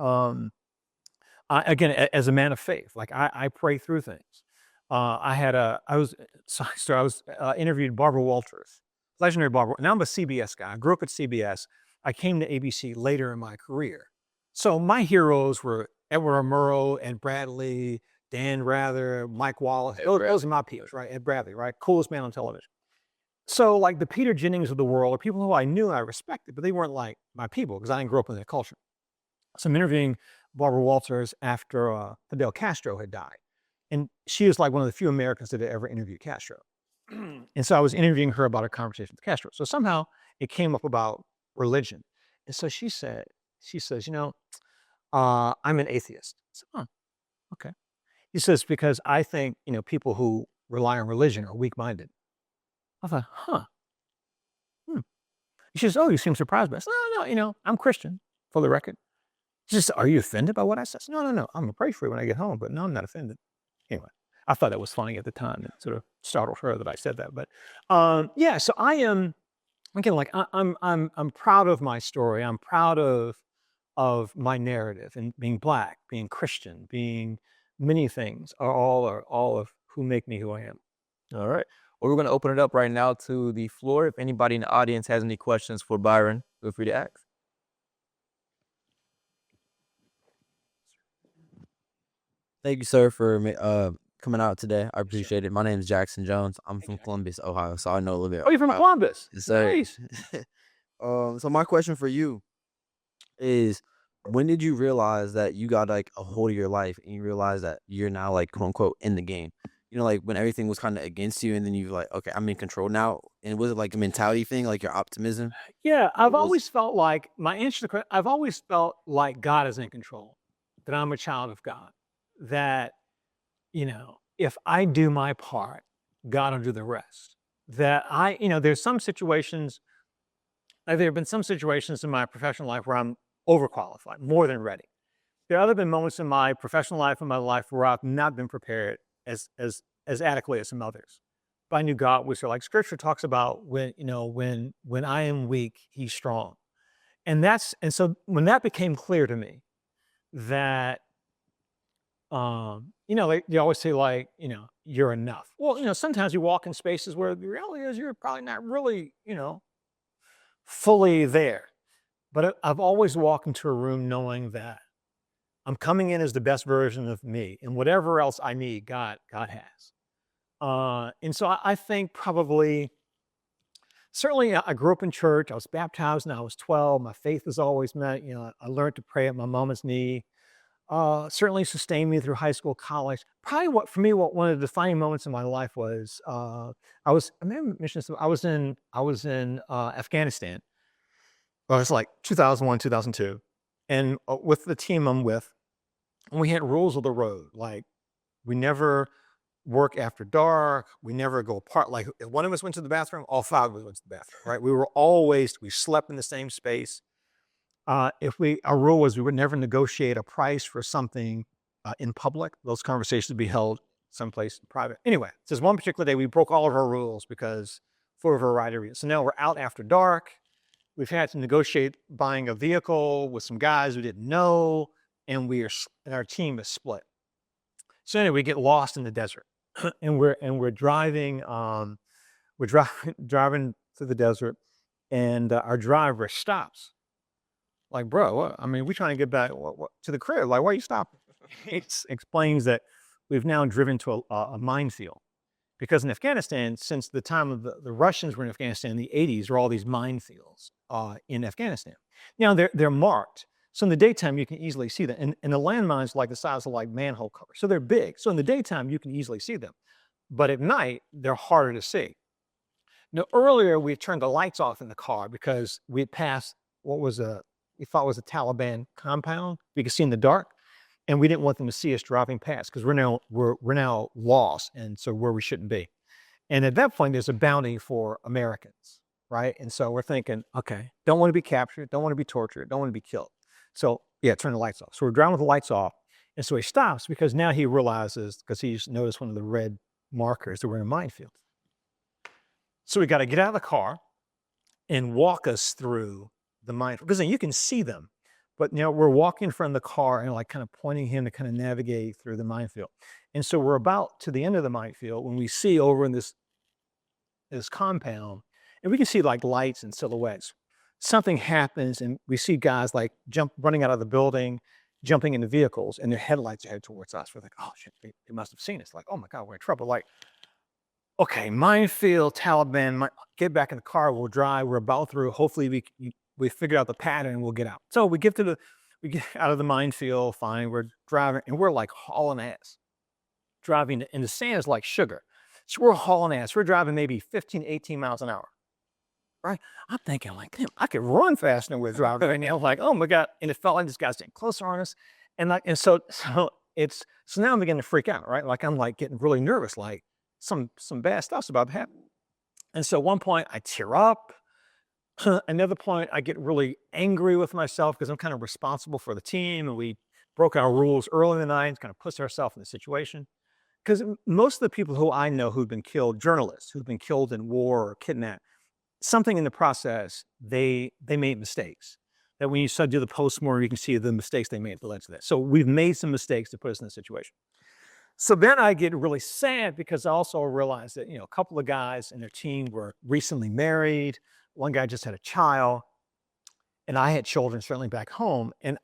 Again, as a man of faith, like I pray through things. I was interviewed Barbara Walters, legendary Barbara. Now I'm a CBS guy. I grew up at CBS. I came to ABC later in my career. So my heroes were Edward R. Murrow, Ed Bradley, Dan Rather, Mike Wallace. Those are my peers, right? Ed Bradley, right? Coolest man on television. So like the Peter Jennings of the world are people who I knew and I respected, but they weren't like my people because I didn't grow up in that culture. So I'm interviewing Barbara Walters after Fidel Castro had died. And she was like one of the few Americans that had ever interviewed Castro. And so I was interviewing her about a conversation with Castro. So somehow it came up about religion. And so she says, I'm an atheist. I said, oh, okay. He says, because I think, people who rely on religion are weak-minded. I thought, huh. She says, oh, you seem surprised by it. I said, no, I'm Christian, for the record. She says, are you offended by what I said? No. I'm going to pray for you when I get home, but no, I'm not offended. Anyway, I thought that was funny at the time. It sort of startled her that I said that. But yeah, so I am, again, like I'm proud of my story. I'm proud of my narrative and being Black, being Christian, being many things are all of who make me who I am. All right. Well, we're going to open it up right now to the floor. If anybody in the audience has any questions for Byron, feel free to ask. Thank you, sir, for coming out today. I appreciate it. My name is Jackson Jones. I'm from Columbus, Ohio, so I know a little bit. Oh, you're from Columbus? Yes, sir. Nice. So my question for you is, when did you realize that you got like a hold of your life and you realize that you're now like quote unquote in the game? Like when everything was kind of against you and then you like, okay, I'm in control now. And was it like a mentality thing, like your optimism? Yeah, I've always felt like my answer to the question, I've always felt like God is in control, that I'm a child of God, that, if I do my part, God will do the rest. That there's some situations, like there have been some situations in my professional life where I'm overqualified, more than ready. There have been moments in my professional life and my life where I've not been prepared as adequately as some others. But I knew God was there. Like Scripture talks about when I am weak, He's strong. And so when that became clear to me, that they always say like, you're enough. Well, sometimes you walk in spaces where the reality is you're probably not really, fully there. But I've always walked into a room knowing that I'm coming in as the best version of me, and whatever else I need, God has. And so I think probably certainly I grew up in church. I was baptized when I was 12. My faith was always met. I learned to pray at my mama's knee. Certainly sustained me through high school, college. Probably what for me, what one of the defining moments in my life was, I may have mentioned this. I was in Afghanistan. Well, it's like 2001, 2002, and with the team I'm with, and we had rules of the road. Like we never work after dark. We never go apart. Like if one of us went to the bathroom, all five of us went to the bathroom. Right? We slept in the same space. Our rule was we would never negotiate a price for something in public. Those conversations would be held someplace in private. Anyway, this one particular day we broke all of our rules because for a variety of reasons. So now we're out after dark. We've had to negotiate buying a vehicle with some guys we didn't know, and our team is split. So anyway, we get lost in the desert, and we're driving. Driving through the desert, and our driver stops. Like, bro, what? I mean, we're trying to get back to the crib. Like, why are you stopping? He explains that we've now driven to a minefield. Because in Afghanistan, since the time of the Russians were in Afghanistan in the 80s, there are all these minefields in Afghanistan. Now, they're marked. So in the daytime, you can easily see them. And the landmines are like the size of like manhole covers. So they're big. So in the daytime, you can easily see them. But at night, they're harder to see. Now, earlier, we turned the lights off in the car because we had passed we thought was a Taliban compound. We could see in the dark, and we didn't want them to see us driving past because we're now lost, and so where we shouldn't be. And at that point, there's a bounty for Americans, right? And so we're thinking, okay, don't want to be captured, don't want to be tortured, don't want to be killed. So yeah, turn the lights off. So we're driving with the lights off, and so he stops because now he realizes, because he's noticed one of the red markers that we're in a minefield. So we got to get out of the car and walk us through the minefield, because then you can see them, but we're walking in front of the car and like kind of pointing him to kind of navigate through the minefield. And so we're about to the end of the minefield when we see over in this compound, and we can see like lights and silhouettes. Something happens, and we see guys like running out of the building, jumping into vehicles, and their headlights are headed towards us. We're like, oh shit, they must have seen us. Like, oh my God, we're in trouble. Like, okay, minefield, Taliban, get back in the car, we'll drive, we're about through. Hopefully we figured out the pattern and we'll get out. So we get out of the minefield, fine, we're driving, and we're like hauling ass. Driving, and the sand is like sugar. So we're hauling ass. We're driving maybe 15, 18 miles an hour. Right? I'm thinking like, damn, I could run faster than we're driving right now. Like, oh my God. And it felt like this guy's getting closer on us. And so now I'm beginning to freak out, right? Like I'm like getting really nervous, like some bad stuff's about to happen. And so at one point I tear up. Another point, I get really angry with myself because I'm kind of responsible for the team, and we broke our rules early in the night, kind of puts ourselves in the situation. Because most of the people who I know who've been killed, journalists who've been killed in war or kidnapped, something in the process, they made mistakes. That when you start to do the postmortem, you can see the mistakes they made that led to that. So we've made some mistakes to put us in this situation. So then I get really sad because I also realized that, a couple of guys in their team were recently married. One guy just had a child, and I had children certainly back home. And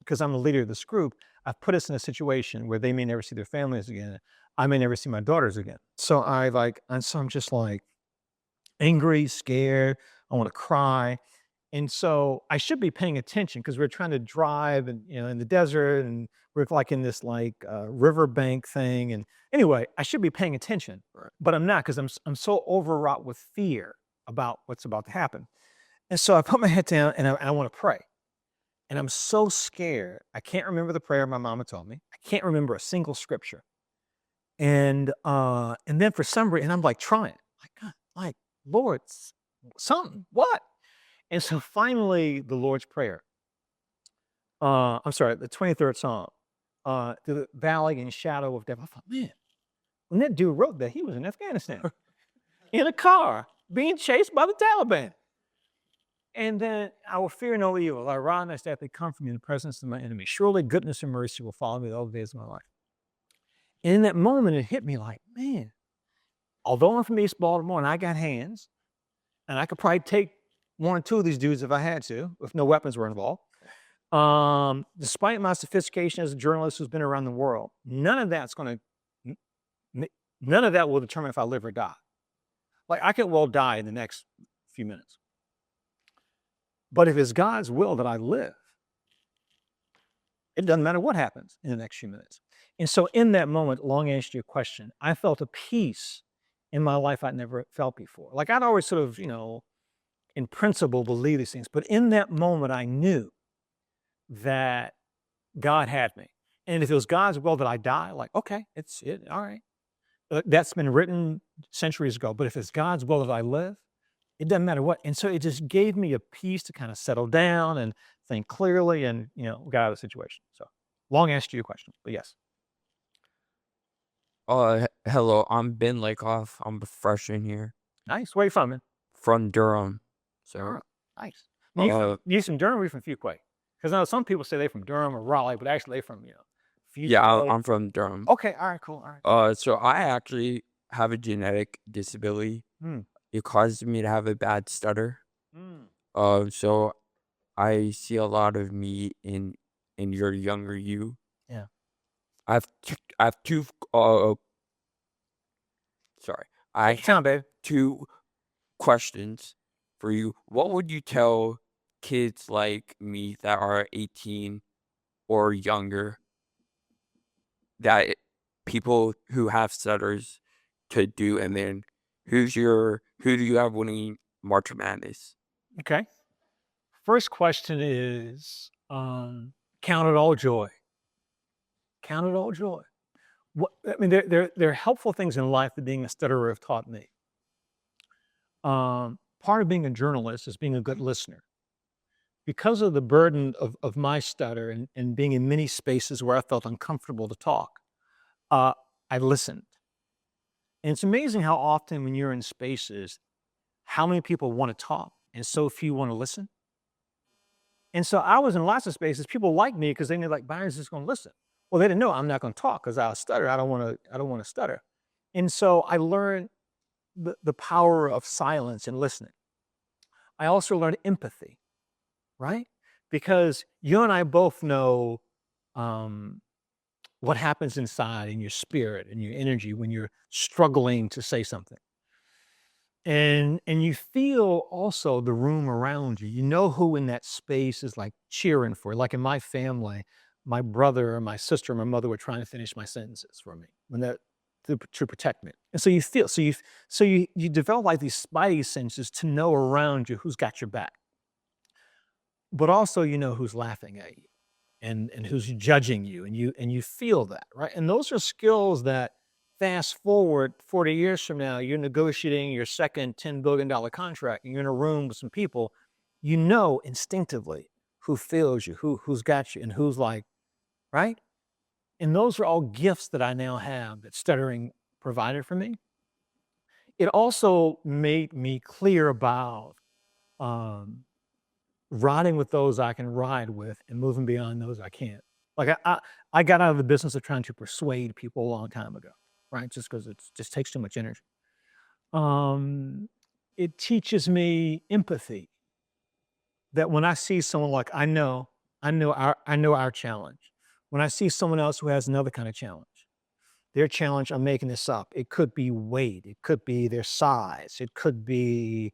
because I'm the leader of this group, I've put us in a situation where they may never see their families again. I may never see my daughters again. So I'm just like angry, scared. I want to cry. And so I should be paying attention because we're trying to drive and, in the desert, and we're like in this riverbank thing. And anyway, I should be paying attention, Right. but I'm not, because I'm so overwrought with fear about what's about to happen. And so I put my head down and I want to pray. And I'm so scared. I can't remember the prayer my mama told me. I can't remember a single scripture. And then for some reason, I'm like trying, like, God, like, Lord, something, what? And so finally, the Lord's Prayer, the 23rd Psalm, the valley and shadow of death. I thought, man, when that dude wrote that, he was in Afghanistan, in a car, being chased by the Taliban. And then I will fear no evil. I run as that they come from me in the presence of my enemy. Surely goodness and mercy will follow me all the days of my life. And in that moment, it hit me like, man, although I'm from East Baltimore and I got hands, and I could probably take one or two of these dudes if I had to, if no weapons were involved. Despite my sophistication as a journalist who's been around the world, none of that will determine if I live or die. Like I could well die in the next few minutes. But if it's God's will that I live, it doesn't matter what happens in the next few minutes. And so in that moment, long answer to your question, I felt a peace in my life I'd never felt before. Like I'd always sort of, in principle, believe these things. But in that moment, I knew that God had me. And if it was God's will that I die, like, okay, it's it. All right. That's been written centuries ago. But if it's God's will that I live, it doesn't matter what. And so it just gave me a peace to kind of settle down and think clearly and, got out of the situation. So long answer to your question, but yes. Hello, I'm Ben Lakeoff. I'm a freshman here Nice. Where you from, man? from Durham. So, Durham. Nice. You from Durham or you from Fuquay? Because I know some people say they're from Durham or Raleigh, but actually they're from, yeah, Fuquay. I'm from Durham. Okay. All right. Cool. All right. So I actually have a genetic disability. Hmm. It causes me to have a bad stutter. Hmm. So I see a lot of me in your younger you. Yeah. I have two. Sorry, I Tell me, baby. have two questions for you. What would you tell kids like me that are 18 or younger, that people who have stutters to do? And then who do you have winning March Madness? Okay. First question is, count it all joy. Count it all joy. There are helpful things in life that being a stutterer have taught me. Part of being a journalist is being a good listener. Because of the burden of my stutter and being in many spaces where I felt uncomfortable to talk, I listened. And it's amazing how often when you're in spaces, how many people want to talk and so few want to listen. And so I was in lots of spaces. People liked me because they knew like Byron's just going to listen. Well, they didn't know I'm not going to talk because I'll stutter. I don't want to stutter. And so I learned the power of silence and listening. I also learned empathy, right? Because you and I both know what happens inside in your spirit and your energy when you're struggling to say something. And you feel also the room around you. You know who in that space is like cheering for you. Like in my family, my brother or my sister or my mother were trying to finish my sentences for me to protect me. And so you feel, you develop like these spidey senses to know around you who's got your back. But also you know who's laughing at you and who's judging you, and you feel that, right? And those are skills that fast forward 40 years from now, you're negotiating your second $10 billion contract and you're in a room with some people, you know instinctively who feels you, who's got you, and who's like, right? And those are all gifts that I now have that stuttering provided for me. It also made me clear about riding with those I can ride with and moving beyond those I can't. Like I got out of the business of trying to persuade people a long time ago, right? Just because it just takes too much energy. It teaches me empathy. That when I see someone like I know our challenge. When I see someone else who has another kind of challenge, their challenge, I'm making this up. It could be weight, it could be their size, it could be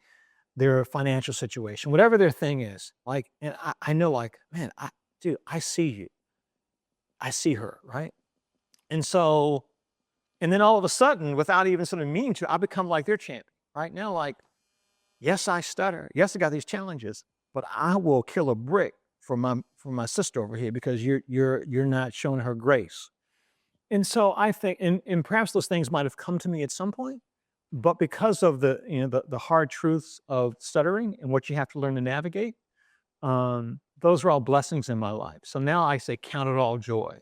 their financial situation, whatever their thing is. Like, and I know, like, man, dude, I see you. I see her, right? And so, and then all of a sudden, without even sort of meaning to, I become like their champion, right? Now, like, yes, I stutter. Yes, I got these challenges, but I will kill a brick for my sister over here because you're not showing her grace. And so I think, and perhaps those things might have come to me at some point, but because of the hard truths of stuttering and what you have to learn to navigate, those are all blessings in my life. So now I say, count it all joy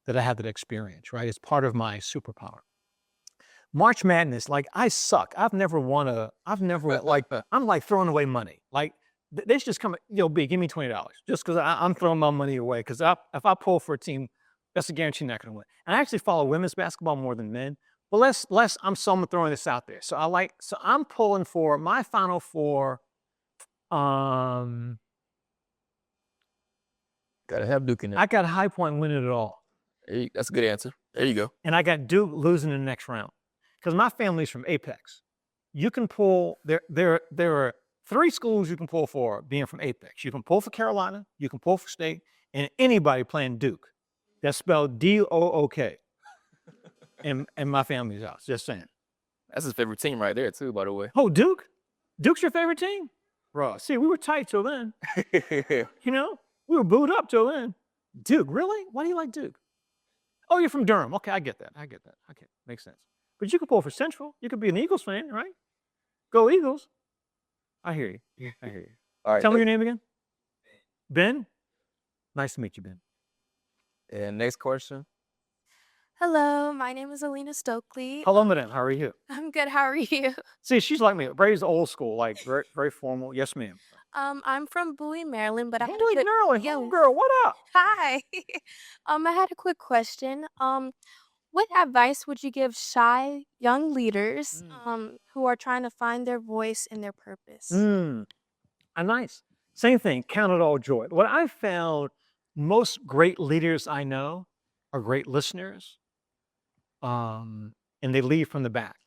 that I had that experience, right? It's part of my superpower. March Madness, like I suck. I'm like throwing away money. Like they should just come, B, give me $20 just because I'm throwing my money away. Because if I pull for a team, that's a guarantee not going to win. And I actually follow women's basketball more than men. But I'm throwing this out there. So I'm pulling for my Final Four. Gotta have Duke in it. I got High Point winning it all. That's a good answer. There you go. And I got Duke losing in the next round. Because my family's from Apex. You can pull, there are 3 schools you can pull for being from Apex. You can pull for Carolina, you can pull for State, and anybody playing Duke. That's spelled D-O-O-K in my family's house, just saying. That's his favorite team right there, too, by the way. Oh, Duke? Duke's your favorite team? Bro, see, we were tight till then. You know? We were booed up till then. Duke, really? Why do you like Duke? Oh, you're from Durham. Okay, I get that. Okay, makes sense. But you could pull for Central. You could be an Eagles fan, right? Go Eagles. I hear you. I hear you. All right. Tell me your name again. Ben? Nice to meet you, Ben. And next question. Hello, my name is Alina Stokely. Hello, madam. How are you? I'm good. How are you? See, she's like me. Raised old school, like very, very formal. Yes, ma'am. I'm from Bowie, Maryland, but I had a Holy quick Maryland, yeah. homegirl, what up? Hi. I had a quick question. What advice would you give shy young leaders who are trying to find their voice and their purpose? Nice. Same thing. Count it all joy. What I've found, most great leaders I know are great listeners, and they lead from the back.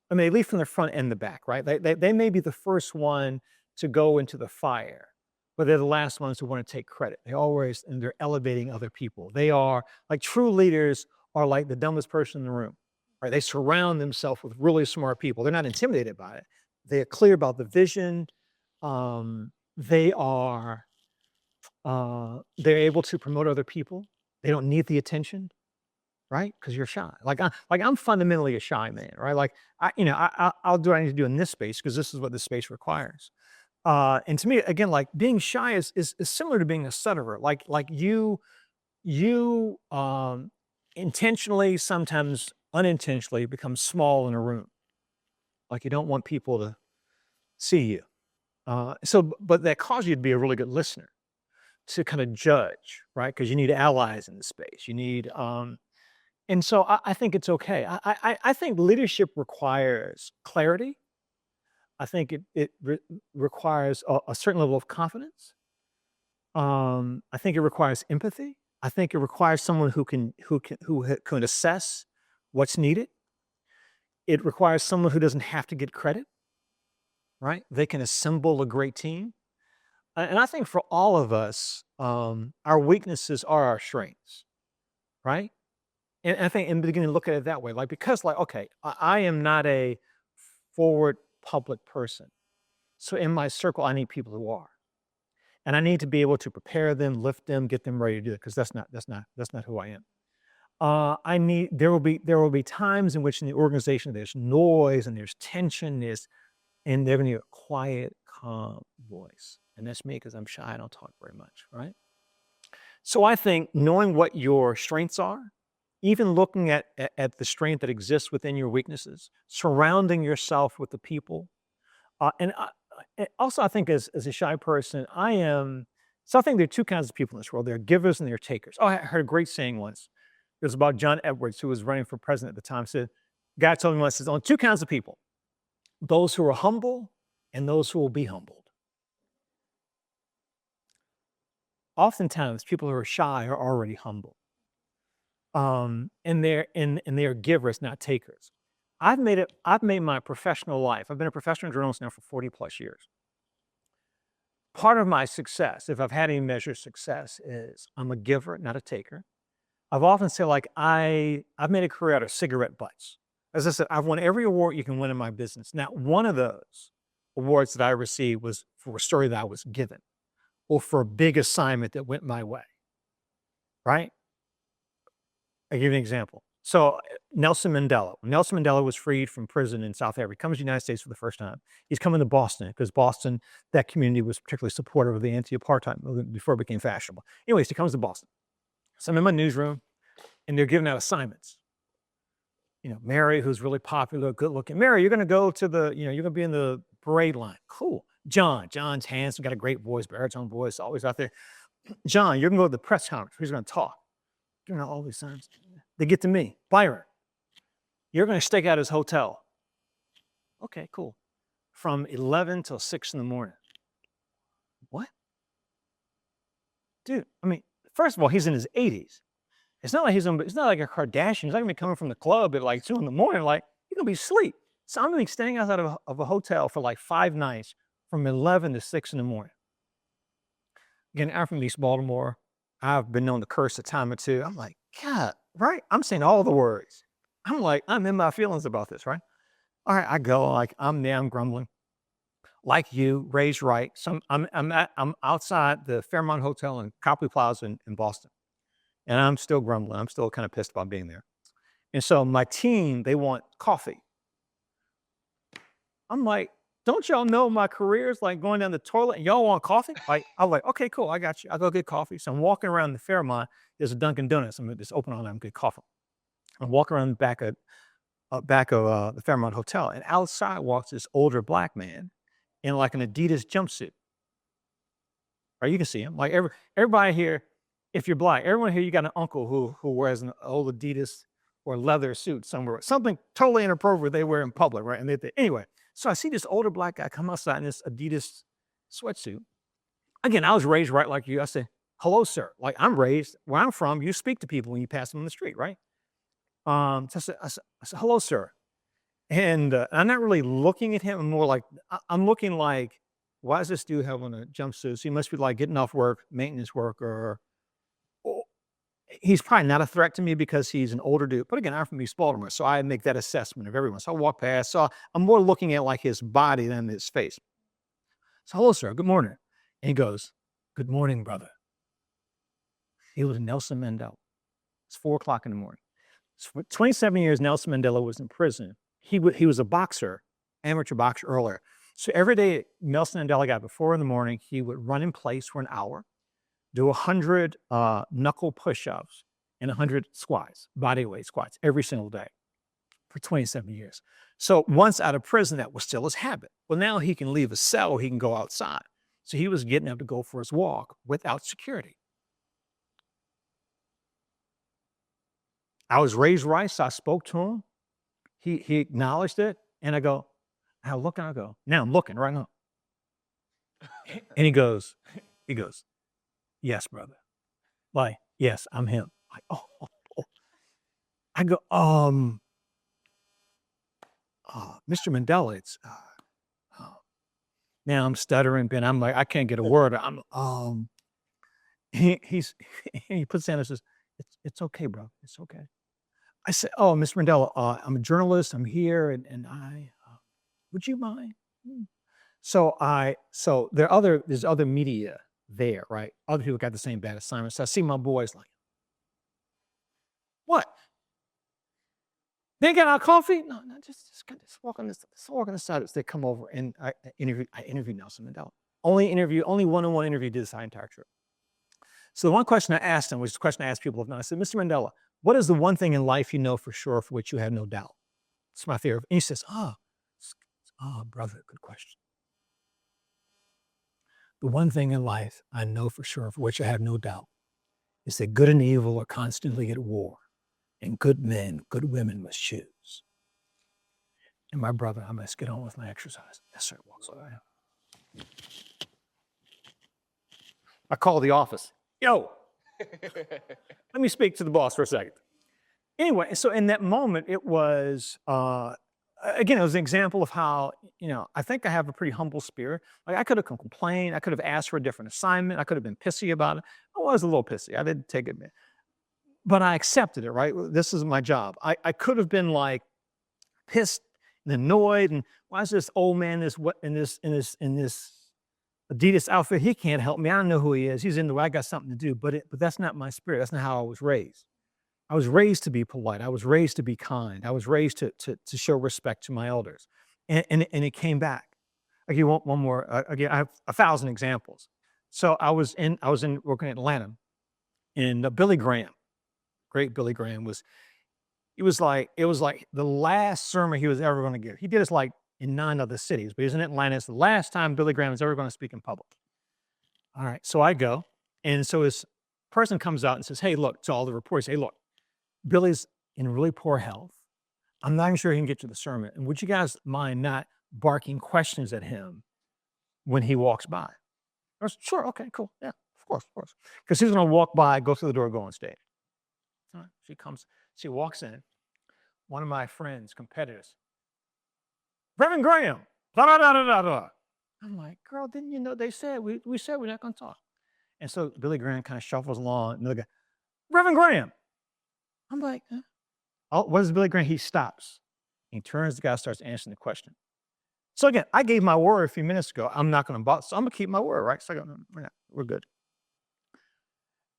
I mean, they lead from the front and the back, right? They may be the first one to go into the fire, but they're the last ones who want to take credit. And they're elevating other people. They are like true leaders are like the dumbest person in the room, right? They surround themselves with really smart people. They're not intimidated by it. They are clear about the vision. They're able to promote other people. They don't need the attention, right? Because you're shy. I'm fundamentally a shy man, right? Like I'll do what I need to do in this space because this is what this space requires. And to me, again, like being shy is similar to being a stutterer. Like you intentionally, sometimes unintentionally, become small in a room. Like you don't want people to see you. But that causes you to be a really good listener, to kind of judge, right? Because you need allies in the space. You need, and so I think it's okay. I think leadership requires clarity. I think it requires a certain level of confidence. I think it requires empathy. I think it requires someone who can assess what's needed. It requires someone who doesn't have to get credit, right? They can assemble a great team. And I think for all of us, our weaknesses are our strengths, right? And I think in the beginning, look at it that way. Okay, I am not a forward public person. So in my circle, I need people who are. And I need to be able to prepare them, lift them, get them ready to do it, because that's not who I am. There will be times in which in the organization there's noise and there's tension, and they're going to need a quiet, calm voice. And that's me because I'm shy. I don't talk very much, right? So I think knowing what your strengths are, even looking at the strength that exists within your weaknesses, surrounding yourself with the people. Also, I think as a shy person, so I think there are two kinds of people in this world. There are givers and there are takers. Oh, I heard a great saying once. It was about John Edwards, who was running for president at the time. Said, guy told me once, says, only two kinds of people: those who are humble and those who will be humbled. Oftentimes, people who are shy are already humble. And they're givers, not takers. I've made my professional life. I've been a professional journalist now for 40 plus years. Part of my success, if I've had any measure of success, is I'm a giver, not a taker. I've often said, I've made a career out of cigarette butts. As I said, I've won every award you can win in my business. Now, one of those awards that I received was for a story that I was given, or for a big assignment that went my way, right? I'll give you an example. So Nelson Mandela. When Nelson Mandela was freed from prison in South Africa, he comes to the United States for the first time. He's coming to Boston because Boston, that community was particularly supportive of the anti-apartheid movement before it became fashionable. Anyways, he comes to Boston. So I'm in my newsroom, and they're giving out assignments. Mary, who's really popular, good looking. Mary, you're going to go to you're going to be in the parade line. Cool. John's handsome, got a great voice, baritone voice, always out there. John, you're going to go to the press conference. Who's going to talk? All these signs. They get to me. Byron, you're going to stake out his hotel. Okay, cool. From 11 till 6 in the morning. What? Dude, first of all, he's in his 80s. It's not like it's not like a Kardashian. He's not going to be coming from the club at 2 in the morning. He's going to be asleep. So I'm going to be staying outside of a hotel for 5 nights from 11 to 6 in the morning. Again, I'm from East Baltimore. I've been known to curse a time or two. I'm like, God, right? I'm saying all the words. I'm like, I'm in my feelings about this, right? All right, I go, like, I'm there, I'm grumbling. Like you, raised right. I'm outside the Fairmont Hotel in Copley Plaza in Boston. And I'm still grumbling. I'm still kind of pissed about being there. And so my team, they want coffee. I'm like, don't y'all know my career is like going down the toilet and y'all want coffee? Like, I'm like, okay, cool, I got you. I'll go get coffee. So I'm walking around the Fairmont. There's a Dunkin' Donuts. I'm just open on them, get coffee. I'm walking around the back of the Fairmont Hotel, and outside walks this older black man in like an Adidas jumpsuit. Right, you can see him. Like everybody here, if you're black, everyone here, you got an uncle who wears an old Adidas or leather suit somewhere, something totally inappropriate they wear in public, right? And anyway, so I see this older black guy come outside in this Adidas sweatsuit. Again, I was raised right like you. I said, hello, sir. Like I'm raised where I'm from, you speak to people when you pass them on the street, right? So I said, hello, sir. And I'm not really looking at him. I'm more like, I'm looking like, why is this dude having a jumpsuit? So he must be like getting off work, maintenance work, or he's probably not a threat to me because he's an older dude. But again, I'm from East Baltimore, so I make that assessment of everyone. So I walk past, so I'm more looking at like his body than his face. So, hello, sir. Good morning. And he goes, good morning, brother. He was Nelson Mandela. It's 4:00 in the morning. So for 27 years, Nelson Mandela was in prison. He was a boxer, amateur boxer earlier. So every day Nelson Mandela got before in the morning, he would run in place for an hour, do 100 knuckle push-ups and 100 squats, body weight squats every single day for 27 years. So once out of prison, that was still his habit. Well, now he can leave a cell, he can go outside. So he was getting up to go for his walk without security. I was raised right, so I spoke to him. He acknowledged it, and I look and I go, now I'm looking right now. And he goes, yes, brother. Like, yes, I'm him. Like, oh. I go, Mr. Mandela, it's now I'm stuttering, Ben. I'm like, I can't get a word. He puts down and says, it's okay, bro. It's okay. I said, oh, Mr. Mandela, I'm a journalist. I'm here, and I, would you mind? So there's other media there, right? Other people got the same bad assignment. So I see my boys like, what? They got our coffee? No, just walk on this side. They come over, and I interviewed Nelson Mandela. Only one-on-one interview did this entire trip. So the one question I asked him was the question I asked people. I said, Mr. Mandela, what is the one thing in life you know for sure, for which you have no doubt? It's my theory. And he says, brother, good question. The one thing in life I know for sure, for which I have no doubt, is that good and evil are constantly at war, and good men, good women must choose. And my brother, I must get on with my exercise. Yes, sir. Walks away. I call the office. Yo, let me speak to the boss for a second. Anyway, so in that moment, it was, again, it was an example of how, I think I have a pretty humble spirit. Like I could have complained. I could have asked for a different assignment. I could have been pissy about it. I was a little pissy. I didn't take it, but I accepted it, right? This is my job. I could have been like pissed and annoyed. And why is this old man in this Adidas outfit? He can't help me. I don't know who he is. He's in the way. I got something to do, but that's not my spirit. That's not how I was raised. I was raised to be polite. I was raised to be kind. I was raised to show respect to my elders. And it came back. I'll give you one more. Again, I have 1,000 examples. So I was working in Atlanta, and Billy Graham, great Billy Graham, it was like the last sermon he was ever going to give. He did this like in 9 other cities, but he was in Atlanta. It's the last time Billy Graham is ever going to speak in public. All right, so I go, and so this person comes out and says, hey, look, to all the reporters, hey, look, Billy's in really poor health. I'm not even sure he can get to the sermon. And would you guys mind not barking questions at him when he walks by? I said, sure, okay, cool. Yeah, of course. Because he's going to walk by, go through the door, go on stage. All right, she walks in. One of my friends, competitors, Reverend Graham, da da da da da da. I'm like, girl, didn't you know they said, we said we're not going to talk. And so Billy Graham kind of shuffles along. And the guy, Reverend Graham. I'm like, huh? Oh, what is Billy Graham? He stops. He turns to the guy, starts answering the question. So again, I gave my word a few minutes ago. I'm not going to bother. So I'm going to keep my word, right? So I go, no, we're good.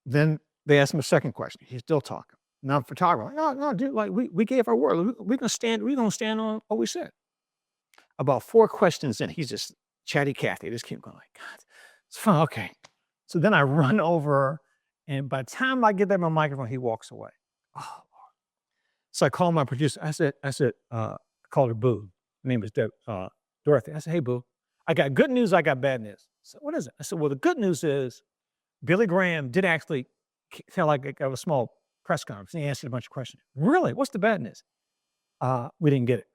Then they asked him a second question. He's still talking. Now, I'm photographer. No, dude, like we gave our word. We're gonna stand on what we said. About 4 questions in, he's just chatty Cathy. Just keep going, like, God, it's fun. Okay. So then I run over, and by the time I get there my microphone, he walks away. Oh, Lord. So I called my producer. I called her Boo. Her name was Dorothy. I said, hey, Boo, I got good news, I got bad news. So what is it? I said, well, the good news is Billy Graham did actually feel like I have a small press conference. And he answered a bunch of questions. Really? What's the bad news? We didn't get it.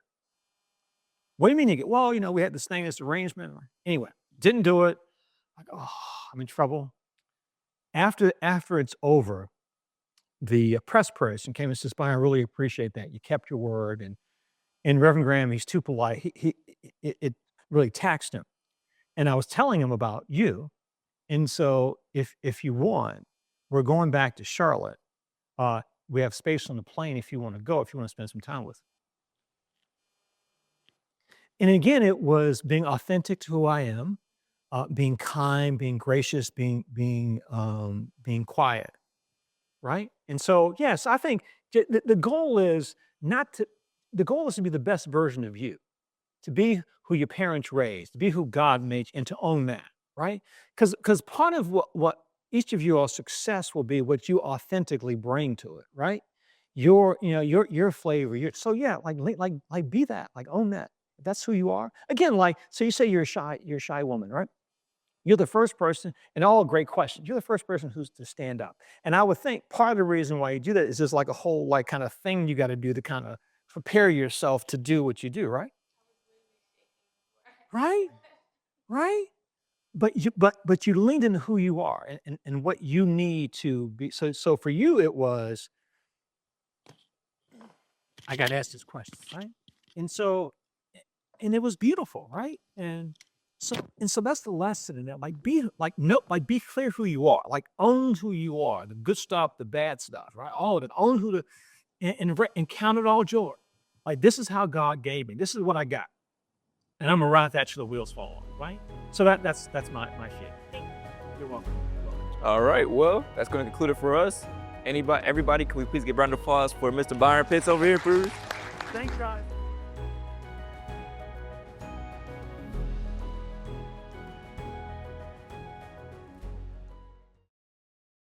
What do you mean you get? Well, we had this thing, this arrangement. Anyway, didn't do it. Like, oh, I'm in trouble. After it's over, the press person came and says, Byron, I really appreciate that. You kept your word. And Reverend Graham, he's too polite. It really taxed him. And I was telling him about you. And so if you want, we're going back to Charlotte. We have space on the plane if you want to go, if you want to spend some time with us. And again, it was being authentic to who I am, being kind, being gracious, being quiet, right? And so, yes, I think the goal is to be the best version of you, to be who your parents raised, to be who God made you, and to own that, right? Because part of what each of your success will be what you authentically bring to it, right? Your flavor. Like be that, like own that. That's who you are. Again, so you say you're a shy woman, right? You're the first person, and all great questions. You're the first person who's to stand up. And I would think part of the reason why you do that is there's like a whole kind of thing you got to do to kind of prepare yourself to do what you do, right? Right? Right? But you leaned into who you are and what you need to be. So for you, it was, I got asked this question, right? And it was beautiful, right? And so that's the lesson in that. Be clear who you are. Like own who you are, the good stuff, the bad stuff, right? All of it. Own and count it all joy. Like this is how God gave me. This is what I got. And I'm gonna ride that till the wheels fall off, right? So that's my shit. You're welcome. All right, well, that's going to conclude it for us. Everybody, can we please give a round of applause for Mr. Byron Pitts over here, please? Thanks, guys.